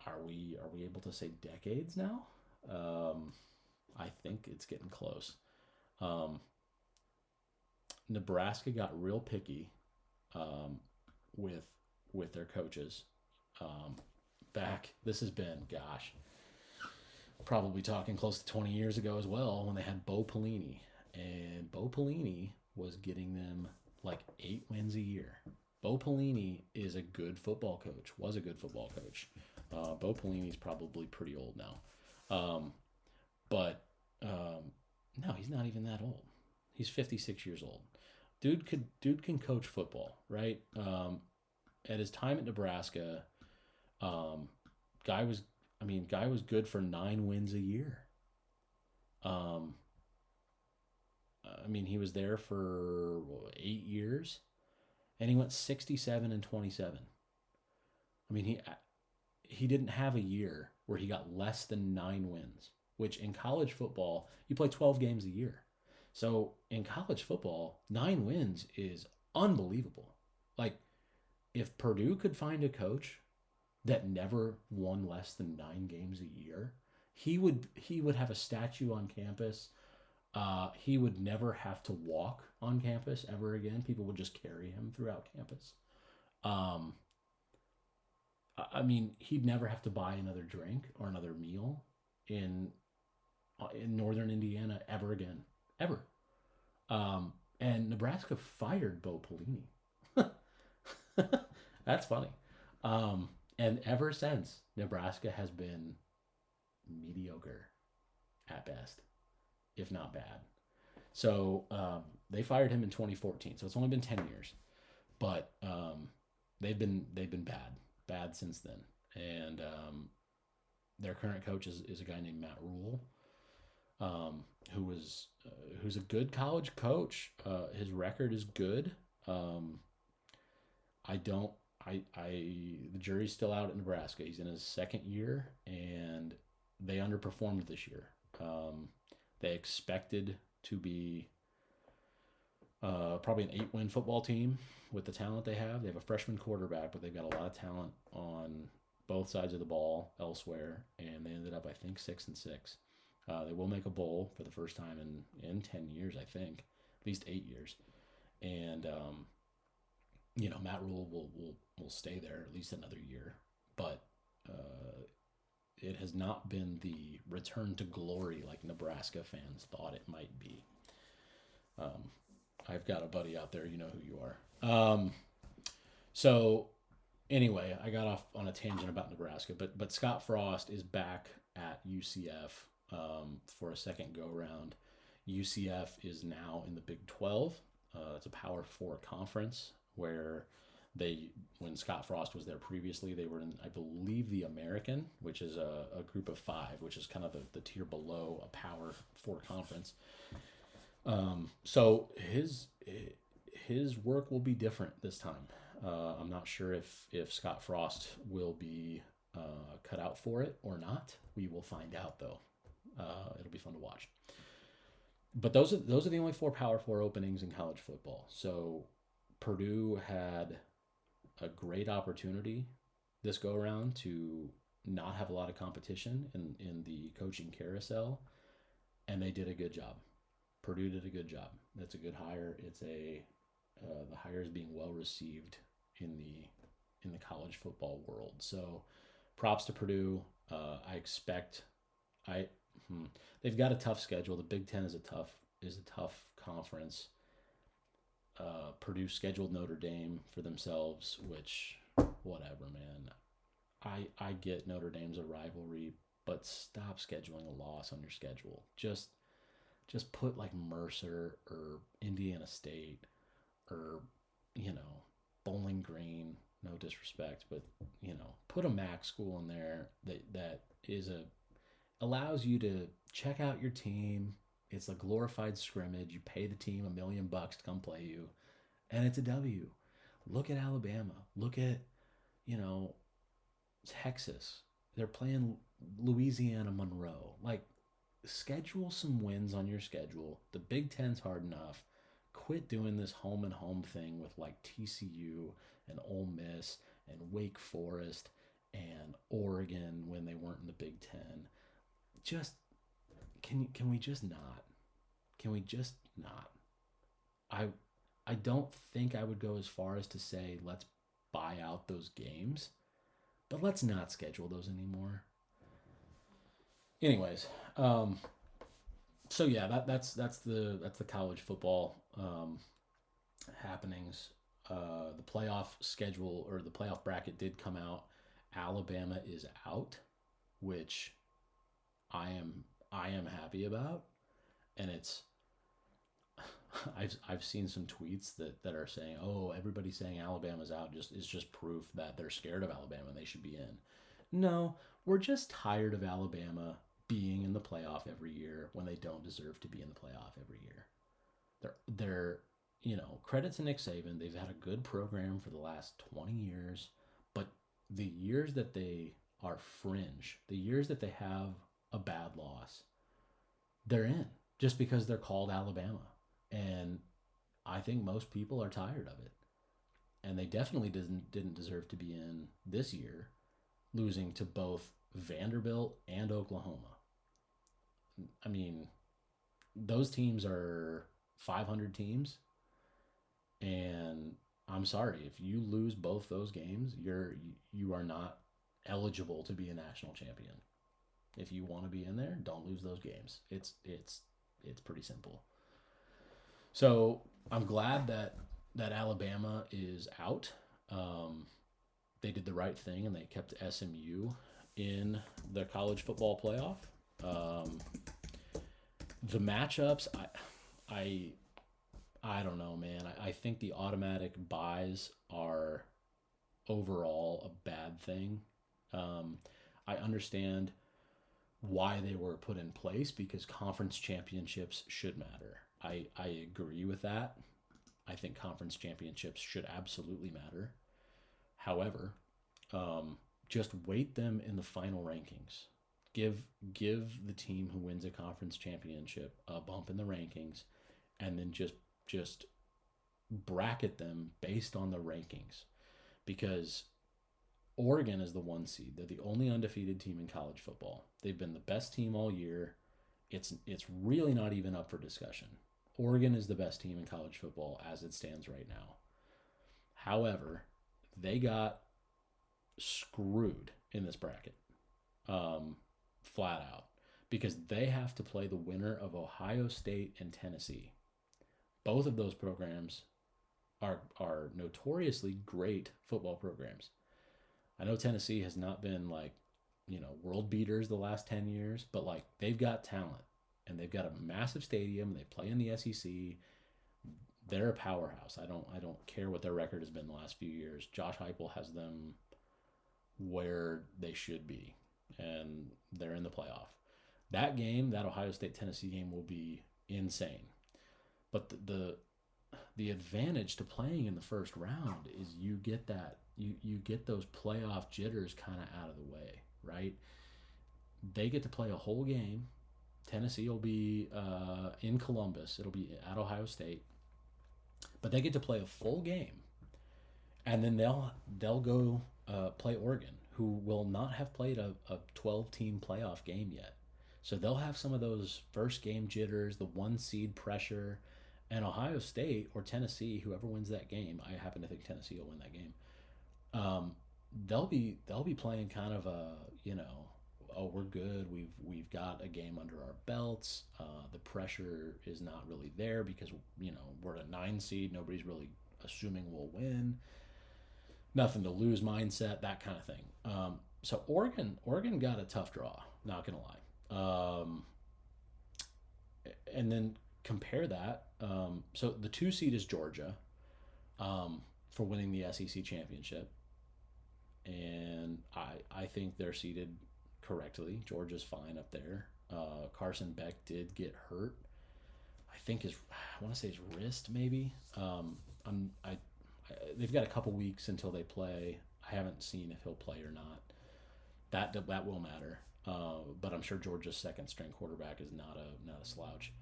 are we able to say decades now? I think it's getting close. Um, Nebraska got real picky um, with their coaches. Um, this has been, gosh, probably talking close to 20 years ago as well, when they had Bo Pelini, and Bo Pelini was getting them like 8 wins a year. Bo Pelini is a good football coach. Was a good football coach. Bo Pelini's probably pretty old now, but no, he's not even that old. He's 56 years old. Dude can coach football, right? At his time at Nebraska, um, guy was good for 9 wins a year. He was there for 8 years, and he went 67-27. He didn't have a year where he got less than 9 wins, which in college football, you play 12 games a year. So in college football, 9 wins is unbelievable. Like, if Purdue could find a coach that never won less than 9 games a year, he would have a statue on campus. He would never have to walk on campus ever again. People would just carry him throughout campus. He'd never have to buy another drink or another meal in northern Indiana ever again, ever. And Nebraska fired Bo Pelini. That's funny. And ever since, Nebraska has been mediocre at best, if not bad. So they fired him in 2014. So it's only been 10 years, but they've been bad since then. And their current coach is a guy named Matt Rule, who's a good college coach. His record is good. The jury's still out at Nebraska. He's in his second year, and they underperformed this year. They expected to be probably an 8-win football team with the talent they have. They have a freshman quarterback, but they've got a lot of talent on both sides of the ball elsewhere, and they ended up, I think, 6-6. They will make a bowl for the first time in 10 years, I think, at least 8 years, and Matt Rule will stay there at least another year, but it has not been the return to glory like Nebraska fans thought it might be. I've got a buddy out there, you know who you are. So anyway, I got off on a tangent about Nebraska, but Scott Frost is back at UCF for a second go round. UCF is now in the Big 12. It's a Power 4 conference where when Scott Frost was there previously, they were in, I believe, the American, which is a group of 5, which is kind of the tier below a Power 4 conference. So his work will be different this time. I'm not sure if Scott Frost will be cut out for it or not. We will find out, though. It'll be fun to watch. But those are the only 4 Power 4 openings in college football. So Purdue had a great opportunity this go around to not have a lot of competition in the coaching carousel, and they did a good job. Purdue did a good job. That's a good hire. It's the hire is being well received in the college football world. So props to Purdue. They've got a tough schedule. The Big Ten is a tough conference. Purdue scheduled Notre Dame for themselves, which, whatever, man. I get Notre Dame's a rivalry, but stop scheduling a loss on your schedule. Just put like Mercer or Indiana State or, Bowling Green. No disrespect, but, put a MAC school in there that is allows you to check out your team. It's a glorified scrimmage. You pay the team $1 million to come play you, and it's a W. Look at Alabama. Look at, you know, Texas. They're playing Louisiana Monroe. Like, schedule some wins on your schedule. The Big Ten's hard enough. Quit doing this home and home thing with like TCU and Ole Miss and Wake Forest and Oregon when they weren't in the Big Ten. Just can we just not? Can we just not? I don't think I would go as far as to say let's buy out those games, but let's not schedule those anymore. Anyways, so yeah, that's the college football happenings. The playoff schedule or the playoff bracket did come out. Alabama is out, which I am happy about, and it's I've seen some tweets that are saying, oh, everybody's saying Alabama's out is just proof that they're scared of Alabama and they should be in. No, we're just tired of Alabama being in the playoff every year when they don't deserve to be in the playoff every year. They're credit to Nick Saban. They've had a good program for the last 20 years, but the years that they are fringe, the years that they have a bad loss, they're in just because they're called Alabama. And I think most people are tired of it. And they definitely didn't deserve to be in this year, losing to both Vanderbilt and Oklahoma. I mean, those teams are 500 teams, and I'm sorry, if you lose both those games, you are not eligible to be a national champion. If you want to be in there, don't lose those games. It's pretty simple. So I'm glad that Alabama is out. They did the right thing and they kept SMU in the college football playoff. The matchups, I don't know, man. I think the automatic buys are overall a bad thing. I understand why they were put in place because conference championships should matter. I agree with that. I think conference championships should absolutely matter. However, just weight them in the final rankings. Give the team who wins a conference championship a bump in the rankings, and then just bracket them based on the rankings. Because Oregon is the 1 seed. They're the only undefeated team in college football. They've been the best team all year. It's really not even up for discussion. Oregon is the best team in college football as it stands right now. However, they got screwed in this bracket, flat out, because they have to play the winner of Ohio State and Tennessee. Both of those programs are notoriously great football programs. I know Tennessee has not been world beaters the last 10 years, but they've got talent. And they've got a massive stadium. They play in the SEC. They're a powerhouse. I don't care what their record has been the last few years. Josh Heupel has them where they should be, and they're in the playoff. That game, that Ohio State-Tennessee game, will be insane. But the advantage to playing in the first round is you get that you get those playoff jitters kind of out of the way, right? They get to play a whole game. Tennessee will be in Columbus. It'll be at Ohio State. But they get to play a full game. And then they'll go play Oregon, who will not have played a 12-team playoff game yet. So they'll have some of those first game jitters, the 1 seed pressure. And Ohio State or Tennessee, whoever wins that game, I happen to think Tennessee will win that game. They'll be playing kind of a, oh, we're good. We've got a game under our belts. The pressure is not really there because we're a 9 seed. Nobody's really assuming we'll win. Nothing to lose mindset, that kind of thing. So Oregon got a tough draw. Not gonna lie. And then compare that. So the 2 seed is Georgia for winning the SEC championship, and I think they're seated correctly. Georgia's fine up there. Carson Beck did get hurt. I want to say his wrist maybe. They've got a couple weeks until they play. I haven't seen if he'll play or not. That will matter. But I'm sure Georgia's second string quarterback is not a slouch.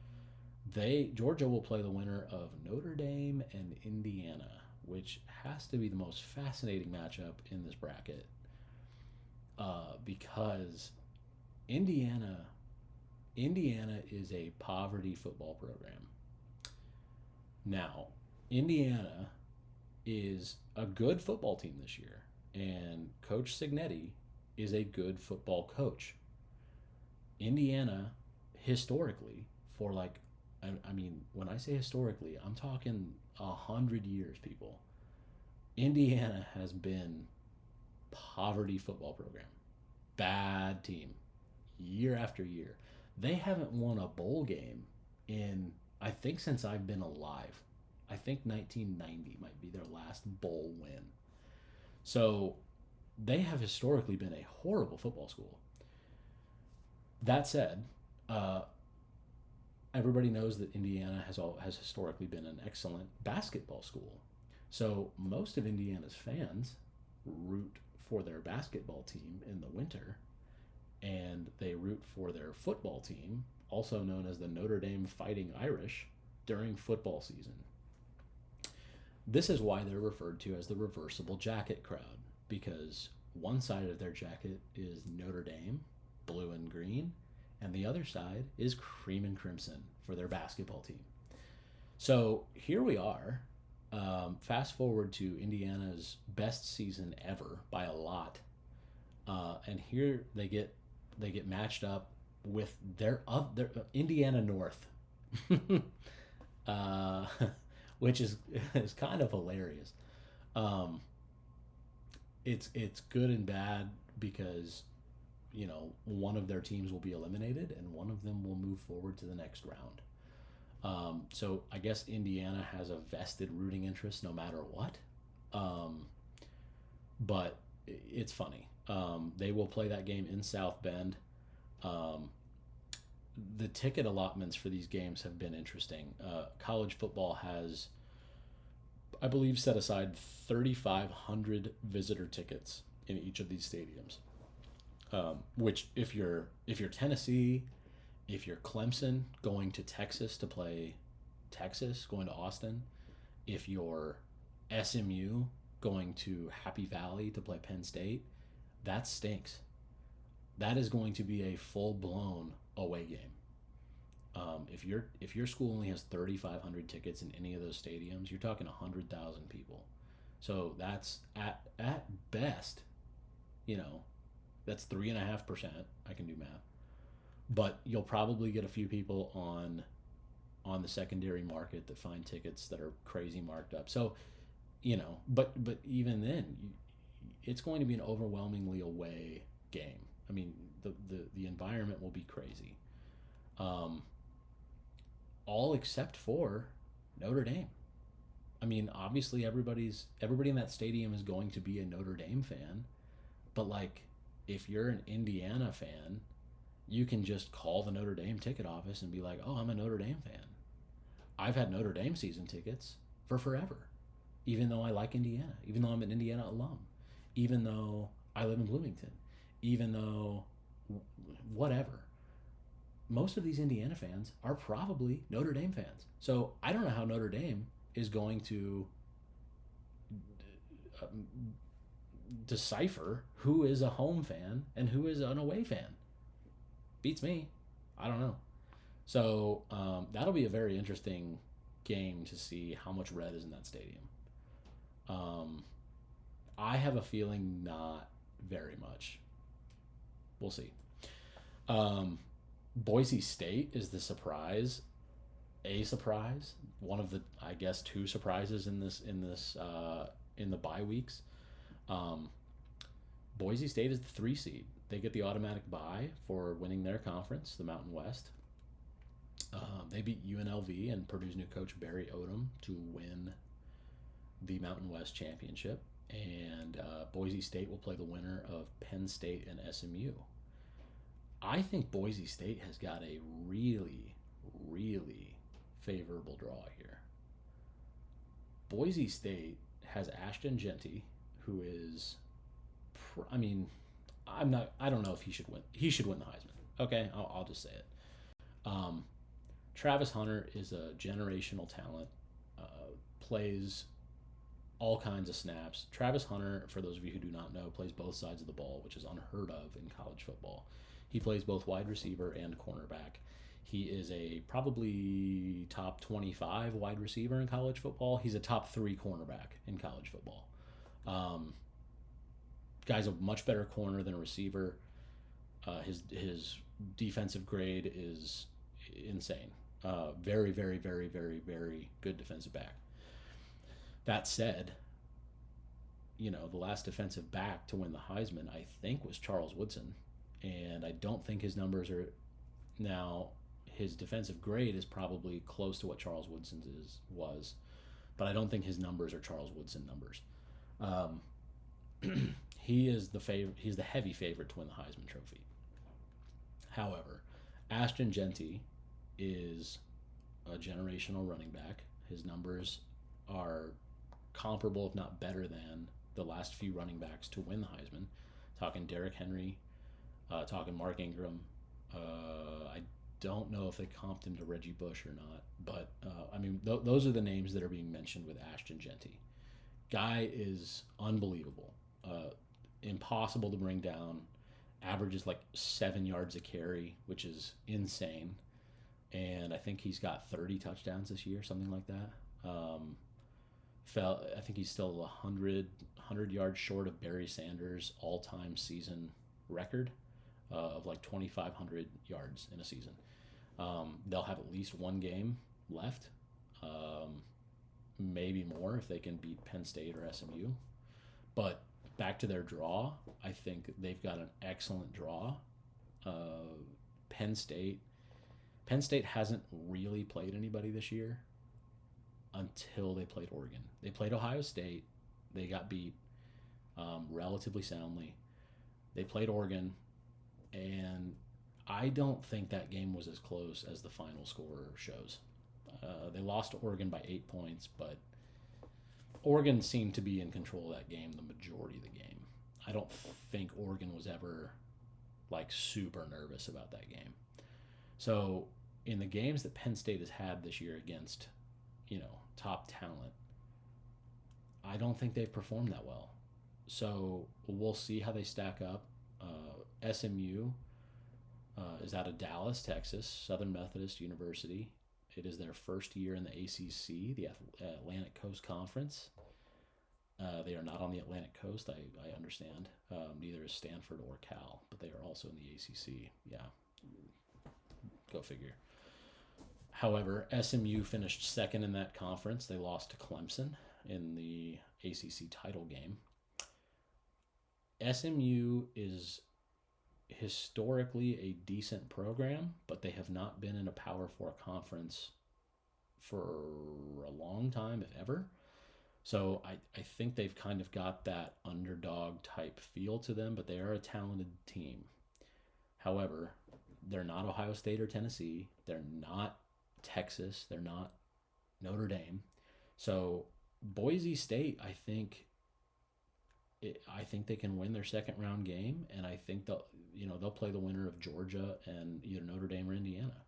Georgia will play the winner of Notre Dame and Indiana, which has to be the most fascinating matchup in this bracket. Because Indiana is a poverty football program. Now, Indiana is a good football team this year, and Coach Signetti is a good football coach. Indiana, historically, for when I say historically, I'm talking 100 years, people. Indiana has been poverty football program. Bad team. Year after year. They haven't won a bowl game in, I think, since I've been alive. I think 1990 might be their last bowl win. So they have historically been a horrible football school. That said, everybody knows that Indiana has historically been an excellent basketball school. So most of Indiana's fans root for their basketball team in the winter, and they root for their football team, also known as the Notre Dame Fighting Irish, during football season. This is why they're referred to as the reversible jacket crowd, because one side of their jacket is Notre Dame, blue and green, and the other side is cream and crimson for their basketball team. So here we are. Fast forward to Indiana's best season ever by a lot, and here they get matched up with their Indiana North, which is kind of hilarious. It's good and bad because one of their teams will be eliminated and one of them will move forward to the next round. So I guess Indiana has a vested rooting interest no matter what. But it's funny. They will play that game in South Bend. The ticket allotments for these games have been interesting. College football has, I believe, set aside 3,500 visitor tickets in each of these stadiums. Which, if you're Tennessee, if you're Clemson going to Texas to play Texas, going to Austin, if you're SMU going to Happy Valley to play Penn State, that stinks. That is going to be a full-blown away game. If your school only has 3,500 tickets in any of those stadiums, you're talking 100,000 people. So that's at best, that's 3.5%. I can do math. But you'll probably get a few people on the secondary market that find tickets that are crazy marked up. So, but even then, it's going to be an overwhelmingly away game. I mean, the environment will be crazy. All except for Notre Dame. I mean, obviously everybody in that stadium is going to be a Notre Dame fan, but if you're an Indiana fan, you can just call the Notre Dame ticket office and be like, "Oh, I'm a Notre Dame fan. I've had Notre Dame season tickets for forever, even though I like Indiana, even though I'm an Indiana alum, even though I live in Bloomington, even though whatever." Most of these Indiana fans are probably Notre Dame fans. So I don't know how Notre Dame is going to decipher who is a home fan and who is an away fan. Beats me. I don't know. So that'll be a very interesting game to see how much red is in that stadium. I have a feeling not very much. We'll see. Boise State is the surprise. A surprise. One of the, I guess, two surprises in the bye weeks. Boise State is the 3 seed. They get the automatic bye for winning their conference, the Mountain West. They beat UNLV and Purdue's new coach Barry Odom to win the Mountain West championship. And Boise State will play the winner of Penn State and SMU. I think Boise State has got a really, really favorable draw here. Boise State has Ashton Genty, who is, I mean, I don't know if he should win. He should win the Heisman. Okay, I'll just say it. Um, Travis Hunter is a generational talent. Plays all kinds of snaps. Travis Hunter, for those of you who do not know, plays both sides of the ball, which is unheard of in college football. He plays both wide receiver and cornerback. He is a probably top 25 wide receiver in college football. He's a top 3 cornerback in college football. Guy's a much better corner than a receiver. His defensive grade is insane. Very, very, very, very, very good defensive back. That said, the last defensive back to win the Heisman, I think, was Charles Woodson. And I don't think his numbers are... Now, his defensive grade is probably close to what Charles Woodson's was. But I don't think his numbers are Charles Woodson numbers. He's the heavy favorite to win the Heisman Trophy. However, Ashton Genty is a generational running back. His numbers are comparable, if not better than, the last few running backs to win the Heisman. Talking Derrick Henry, talking Mark Ingram. I don't know if they comped him to Reggie Bush or not, but those are the names that are being mentioned with Ashton Genty. Guy is unbelievable. Impossible to bring down. Averages like 7 yards a carry, which is insane. And I think he's got 30 touchdowns this year, something like that. I think he's still 100 yards short of Barry Sanders' all-time season record of like 2,500 yards in a season. They'll have at least one game left, maybe more if they can beat Penn State or SMU. But back to their draw, I think they've got an excellent draw. Penn State hasn't really played anybody this year until they played Oregon. They played Ohio State. They got beat relatively soundly. They played Oregon, and I don't think that game was as close as the final score shows. They lost to Oregon by 8 points, but Oregon seemed to be in control of that game the majority of the game. I don't think Oregon was ever like super nervous about that game. So in the games that Penn State has had this year against, top talent, I don't think they've performed that well. So we'll see how they stack up. SMU is out of Dallas, Texas, Southern Methodist University. It is their first year in the ACC, the Atlantic Coast Conference. They are not on the Atlantic Coast, I understand. Neither is Stanford or Cal, but they are also in the ACC. Yeah, go figure. However, SMU finished second in that conference. They lost to Clemson in the ACC title game. SMU is historically a decent program, but they have not been in a Power 4 conference for a long time, if ever. So I think they've kind of got that underdog type feel to them, but they are a talented team. However, they're not Ohio State or Tennessee. They're not Texas. They're not Notre Dame. So Boise State, I think they can win their second round game, and I think they'll play the winner of Georgia and either Notre Dame or Indiana.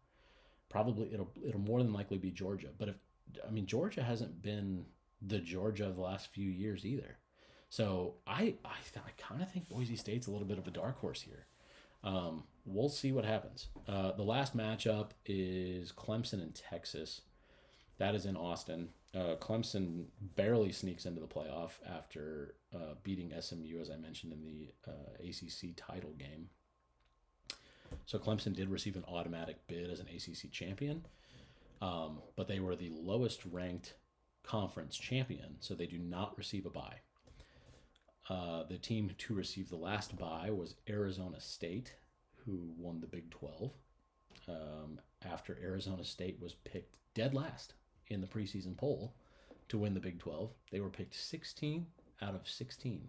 Probably it'll more than likely be Georgia. But Georgia hasn't been the Georgia of the last few years either. So I kind of think Boise State's a little bit of a dark horse here. We'll see what happens. The last matchup is Clemson and Texas. That is in Austin. Clemson barely sneaks into the playoff after beating SMU, as I mentioned, in the ACC title game. So Clemson did receive an automatic bid as an ACC champion, but they were the lowest ranked conference champion, so they do not receive a bye. The team to receive the last bye was Arizona State, who won the Big 12 after Arizona State was picked dead last in the preseason poll to win the Big 12. They were picked 16 out of 16.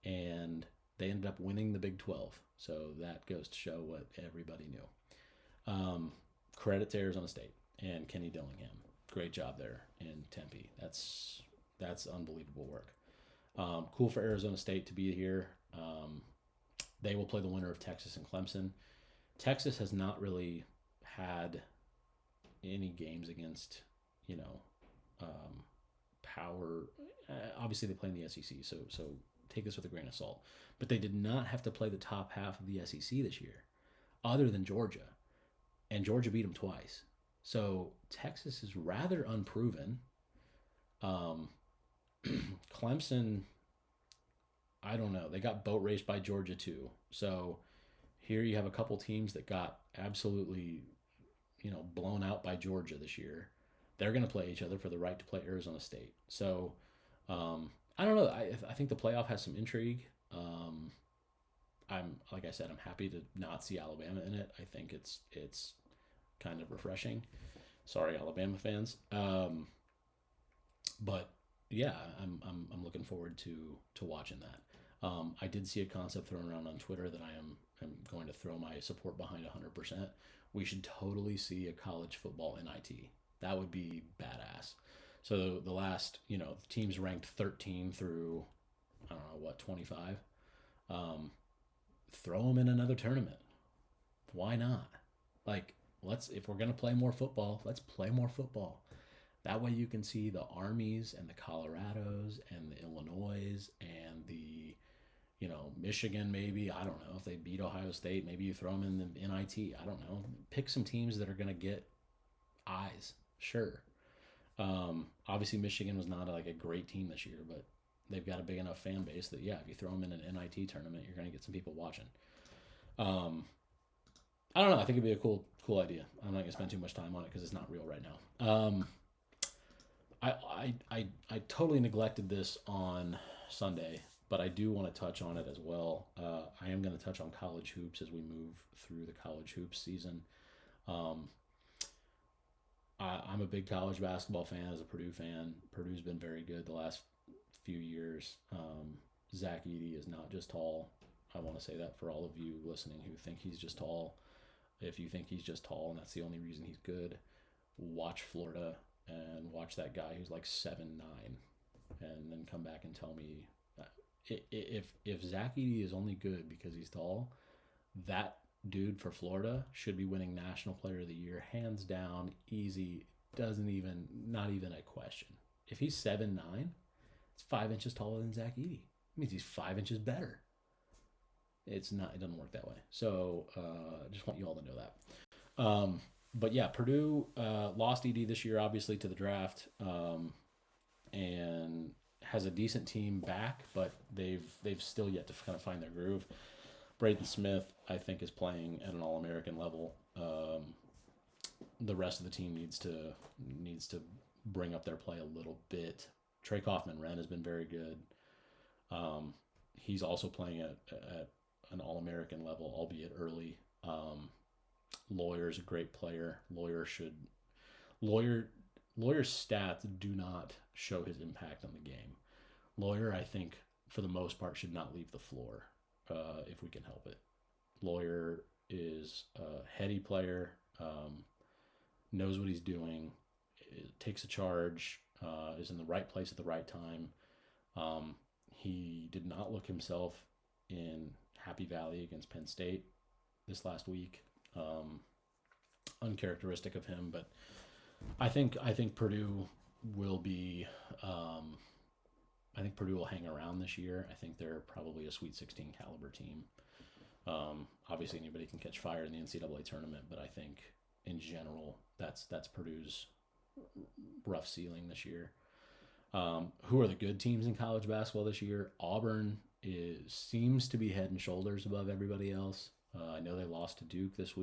And They ended up winning the Big 12. So that goes to show what everybody knew. Credit to Arizona State and Kenny Dillingham. Great job there in Tempe. That's unbelievable work. Cool for Arizona State to be here. They will play the winner of Texas and Clemson. Texas has not really had any games against, power. Obviously, they play in the SEC, so take this with a grain of salt. But they did not have to play the top half of the SEC this year, other than Georgia. And Georgia beat them twice. So Texas is rather unproven. Clemson, I don't know. They got boat raced by Georgia too. So here you have a couple teams that got absolutely, blown out by Georgia this year. They're going to play each other for the right to play Arizona State. So I don't know. I think the playoff has some intrigue. Like I said, I'm happy to not see Alabama in it. I think it's kind of refreshing. Sorry, Alabama fans. But yeah, I'm looking forward to watching that. I did see a concept thrown around on Twitter that I'm going to throw my support behind 100%. We should totally see a college football NIT. That would be badass. So the last, teams ranked 13 through, 25. Throw them in another tournament. Why not? Like, if we're going to play more football, let's play more football. That way you can see the Armies and the Colorados and the Illinois and the, Michigan maybe. I don't know. If they beat Ohio State, maybe you throw them in the NIT. I don't know. Pick some teams that are going to get eyes. Sure. Obviously Michigan was not a great team this year, but they've got a big enough fan base that, if you throw them in an NIT tournament, you're going to get some people watching. I don't know. I think it'd be a cool idea. I'm not going to spend too much time on it because it's not real right now. I totally neglected this on Sunday, but I do want to touch on it as well. I am going to touch on college hoops as we move through the college hoops season. I'm a big college basketball fan as a Purdue fan. Purdue's been very good the last few years. Zach Edey is not just tall. I want to say that for all of you listening who think he's just tall. If you think he's just tall and that's the only reason he's good, watch Florida and watch that guy who's like 7'9", and then come back and tell me if Zach Edey is only good because he's tall, that dude for Florida should be winning National Player of the Year, hands down, easy, not even a question. If he's 7'9", it's 5 inches taller than Zach Edey. It means he's 5 inches better. It doesn't work that way. So just want you all to know that. But yeah, Purdue lost Edey this year, obviously, to the draft, and has a decent team back, but they've still yet to kind of find their groove. Braden Smith, I think, is playing at an All-American level. The rest of the team needs to bring up their play a little bit. Trey Kaufman-Wren has been very good. He's also playing at an All-American level, albeit early. Lawyer's a great player. Lawyer's stats do not show his impact on the game. Lawyer, I think, for the most part, should not leave the floor if we can help it. Lawyer is a heady player, knows what he's doing, takes a charge, is in the right place at the right time. He did not look himself in Happy Valley against Penn State this last week. Uncharacteristic of him, but I think Purdue will be. I think Purdue will hang around this year. I think they're probably a Sweet 16 caliber team. Obviously, anybody can catch fire in the NCAA tournament, but I think in general that's Purdue's rough ceiling this year. Who are the good teams in college basketball this year? Auburn seems to be head and shoulders above everybody else. I know they lost to Duke this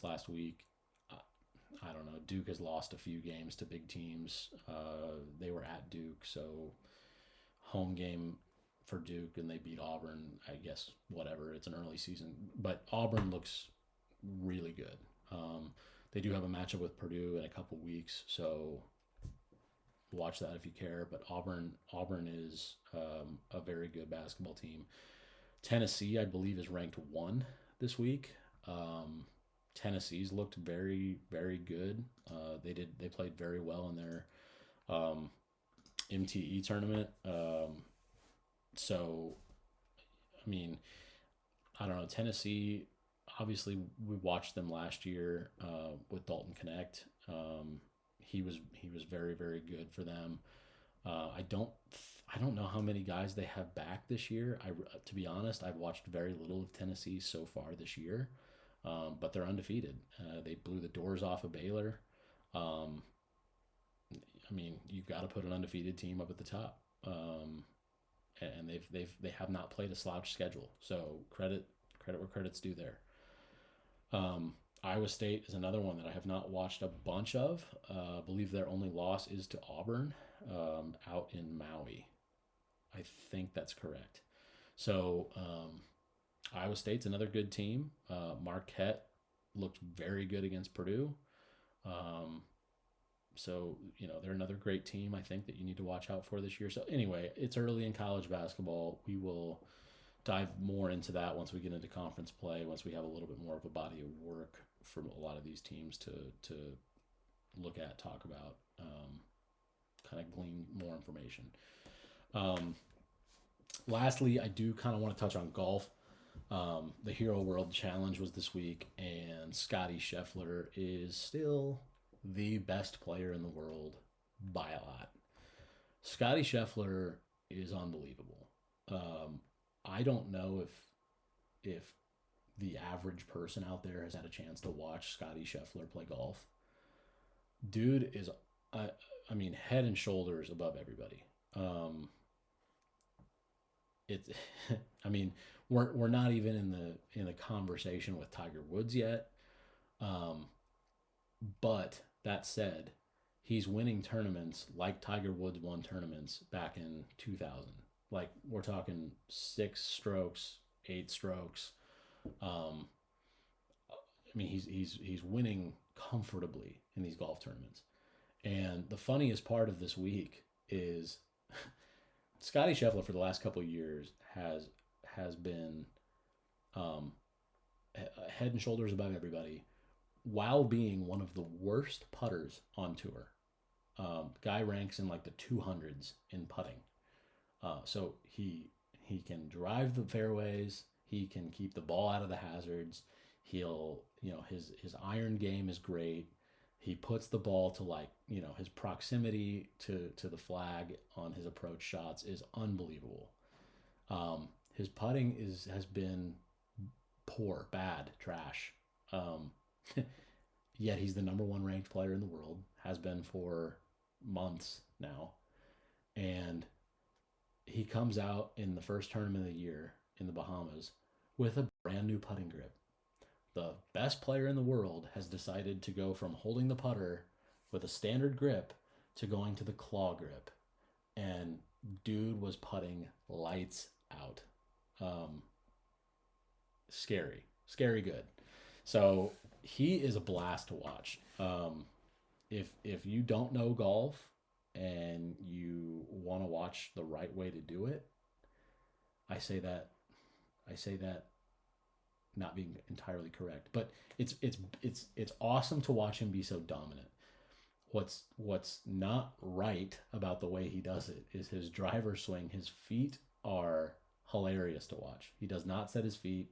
last week. I don't know. Duke has lost a few games to big teams. They were at Duke, so home game for Duke, and they beat Auburn. I guess whatever. It's an early season, but Auburn looks really good. They do have a matchup with Purdue in a couple weeks, so watch that if you care. But Auburn is a very good basketball team. Tennessee, I believe, is ranked 1 this week. Tennessee's looked very, very good. They played very well in their MTE tournament. So, I mean, I don't know. Tennessee, obviously, we watched them last year with Dalton Connect. He was very, very good for them. I don't know how many guys they have back this year. To be honest, I've watched very little of Tennessee so far this year, but they're undefeated. They blew the doors off of Baylor. I mean, you've got to put an undefeated team up at the top, and they have not played a slouch schedule. So credit where credit's due there. Iowa State is another one that I have not watched a bunch of. I believe their only loss is to Auburn out in Maui. I think that's correct. So Iowa State's another good team. Marquette looked very good against Purdue. So, they're another great team, I think, that you need to watch out for this year. So anyway, it's early in college basketball. We will dive more into that once we get into conference play, once we have a little bit more of a body of work from a lot of these teams to look at, talk about, kind of glean more information. Lastly, I do kind of want to touch on golf. The Hero World Challenge was this week, and Scottie Scheffler is still the best player in the world by a lot. Scottie Scheffler is unbelievable. I don't know if the average person out there has had a chance to watch Scottie Scheffler play golf. Dude is, I mean, head and shoulders above everybody. I mean, we're not even in the conversation with Tiger Woods yet. But that said, he's winning tournaments like Tiger Woods won tournaments back in 2000. Like, we're talking 6 strokes, 8 strokes. I mean, he's winning comfortably in these golf tournaments. And the funniest part of this week is Scottie Scheffler for the last couple of years has been head and shoulders above everybody, while being one of the worst putters on tour. Guy ranks in like the 200s in putting. So he can drive the fairways. He can keep the ball out of the hazards. His iron game is great. He puts the ball to his proximity to the flag on his approach shots is unbelievable. His putting has been poor, bad, trash. Yet he's the number 1 ranked player in the world, has been for months now. And he comes out in the first tournament of the year in the Bahamas with a brand new putting grip. The best player in the world has decided to go from holding the putter with a standard grip to going to the claw grip. And dude was putting lights out. Scary good. So he is a blast to watch. If you don't know golf and you want to watch the right way to do it, I say that not being entirely correct, but it's awesome to watch him be so dominant. What's not right about the way he does it is his driver swing. His feet are hilarious to watch. He does not set his feet.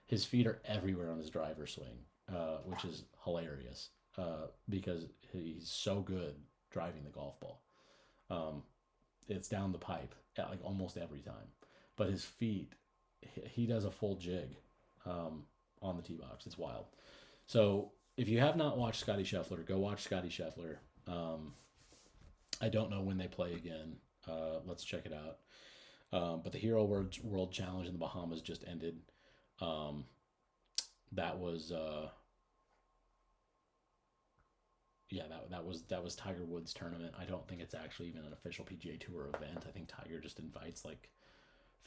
His feet are everywhere on his driver swing, which is hilarious because he's so good driving the golf ball. It's down the pipe at like almost every time, but his feet, he does a full jig on the tee box. It's wild. So if you have not watched Scottie Scheffler, go watch Scottie Scheffler. I don't know when they play again. Let's check it out. But the Hero World Challenge in the Bahamas just ended. That was that was Tiger Woods' tournament. I don't think it's actually even an official PGA Tour event. I think Tiger just invites like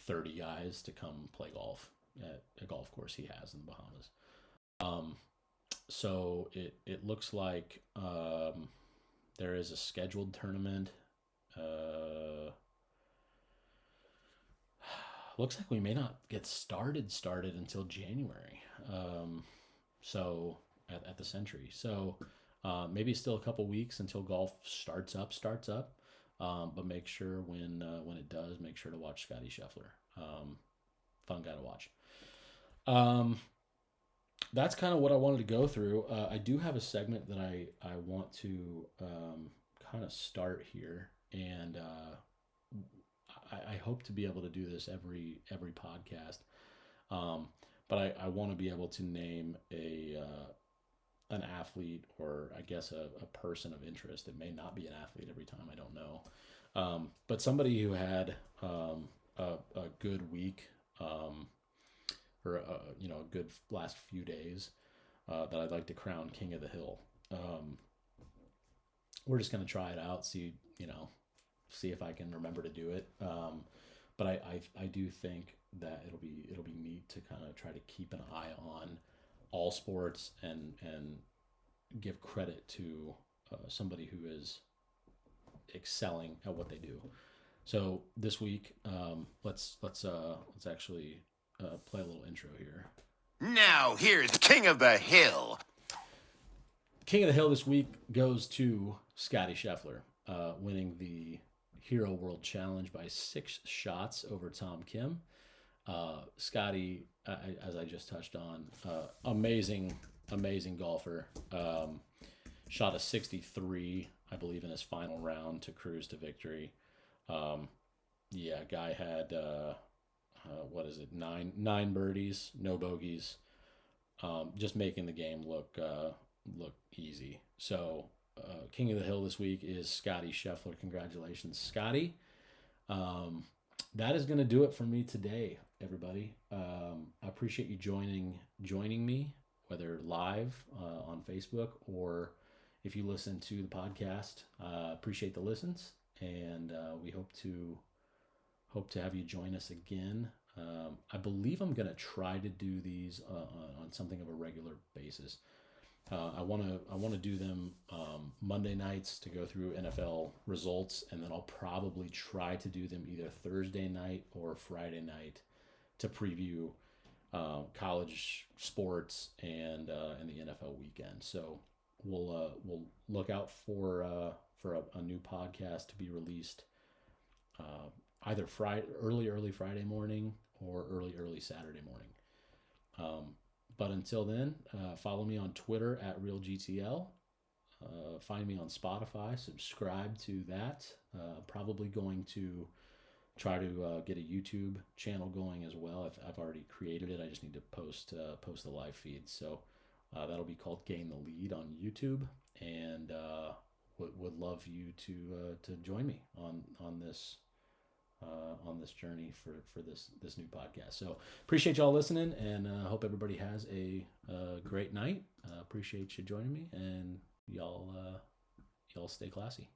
30 guys to come play golf at a golf course he has in the Bahamas. So it looks like There is a scheduled tournament. Looks like we may not get started until January. So at the Century. So maybe still a couple weeks until golf starts up. But make sure when it does, make sure to watch Scottie Scheffler. Fun guy to watch. That's kind of what I wanted to go through. I do have a segment that I want to kind of start here, and I hope to be able to do this every podcast. But I want to be able to name an athlete, or I guess a person of interest. It may not be an athlete every time. I don't know. But somebody who had a good week, or a good last few days, that I'd like to crown King of the Hill. We're just gonna try it out, see if I can remember to do it. But I do think that it'll be neat to kind of try to keep an eye on all sports and give credit to somebody who is excelling at what they do. So this week, let's actually play a little intro here. Now here's King of the Hill. King of the Hill this week goes to Scottie Scheffler, winning the Hero World Challenge by 6 shots over Tom Kim. Scottie, as I just touched on, amazing golfer. Shot a 63, I believe, in his final round to cruise to victory. Guy had 9 birdies, no bogeys, just making the game look easy. So King of the Hill this week is Scottie Scheffler. Congratulations, Scottie. That is going to do it for me today, everybody. I appreciate you joining me, whether live on Facebook or if you listen to the podcast. Appreciate the listens, and we hope to have you join us again. I believe I'm going to try to do these on something of a regular basis. I want to do them Monday nights to go through NFL results, and then I'll probably try to do them either Thursday night or Friday night to preview college sports and the NFL weekend. So we'll look out for a new podcast to be released either early Friday morning or early Saturday morning. But until then, follow me on Twitter at RealGTL. Find me on Spotify. Subscribe to that. Probably going to try to get a YouTube channel going as well. I've already created it. I just need to post the live feed. So that'll be called Gain the Lead on YouTube. And would love you to join me on this journey for this new podcast. So appreciate y'all listening, and hope everybody has a great night. Appreciate you joining me, and y'all stay classy.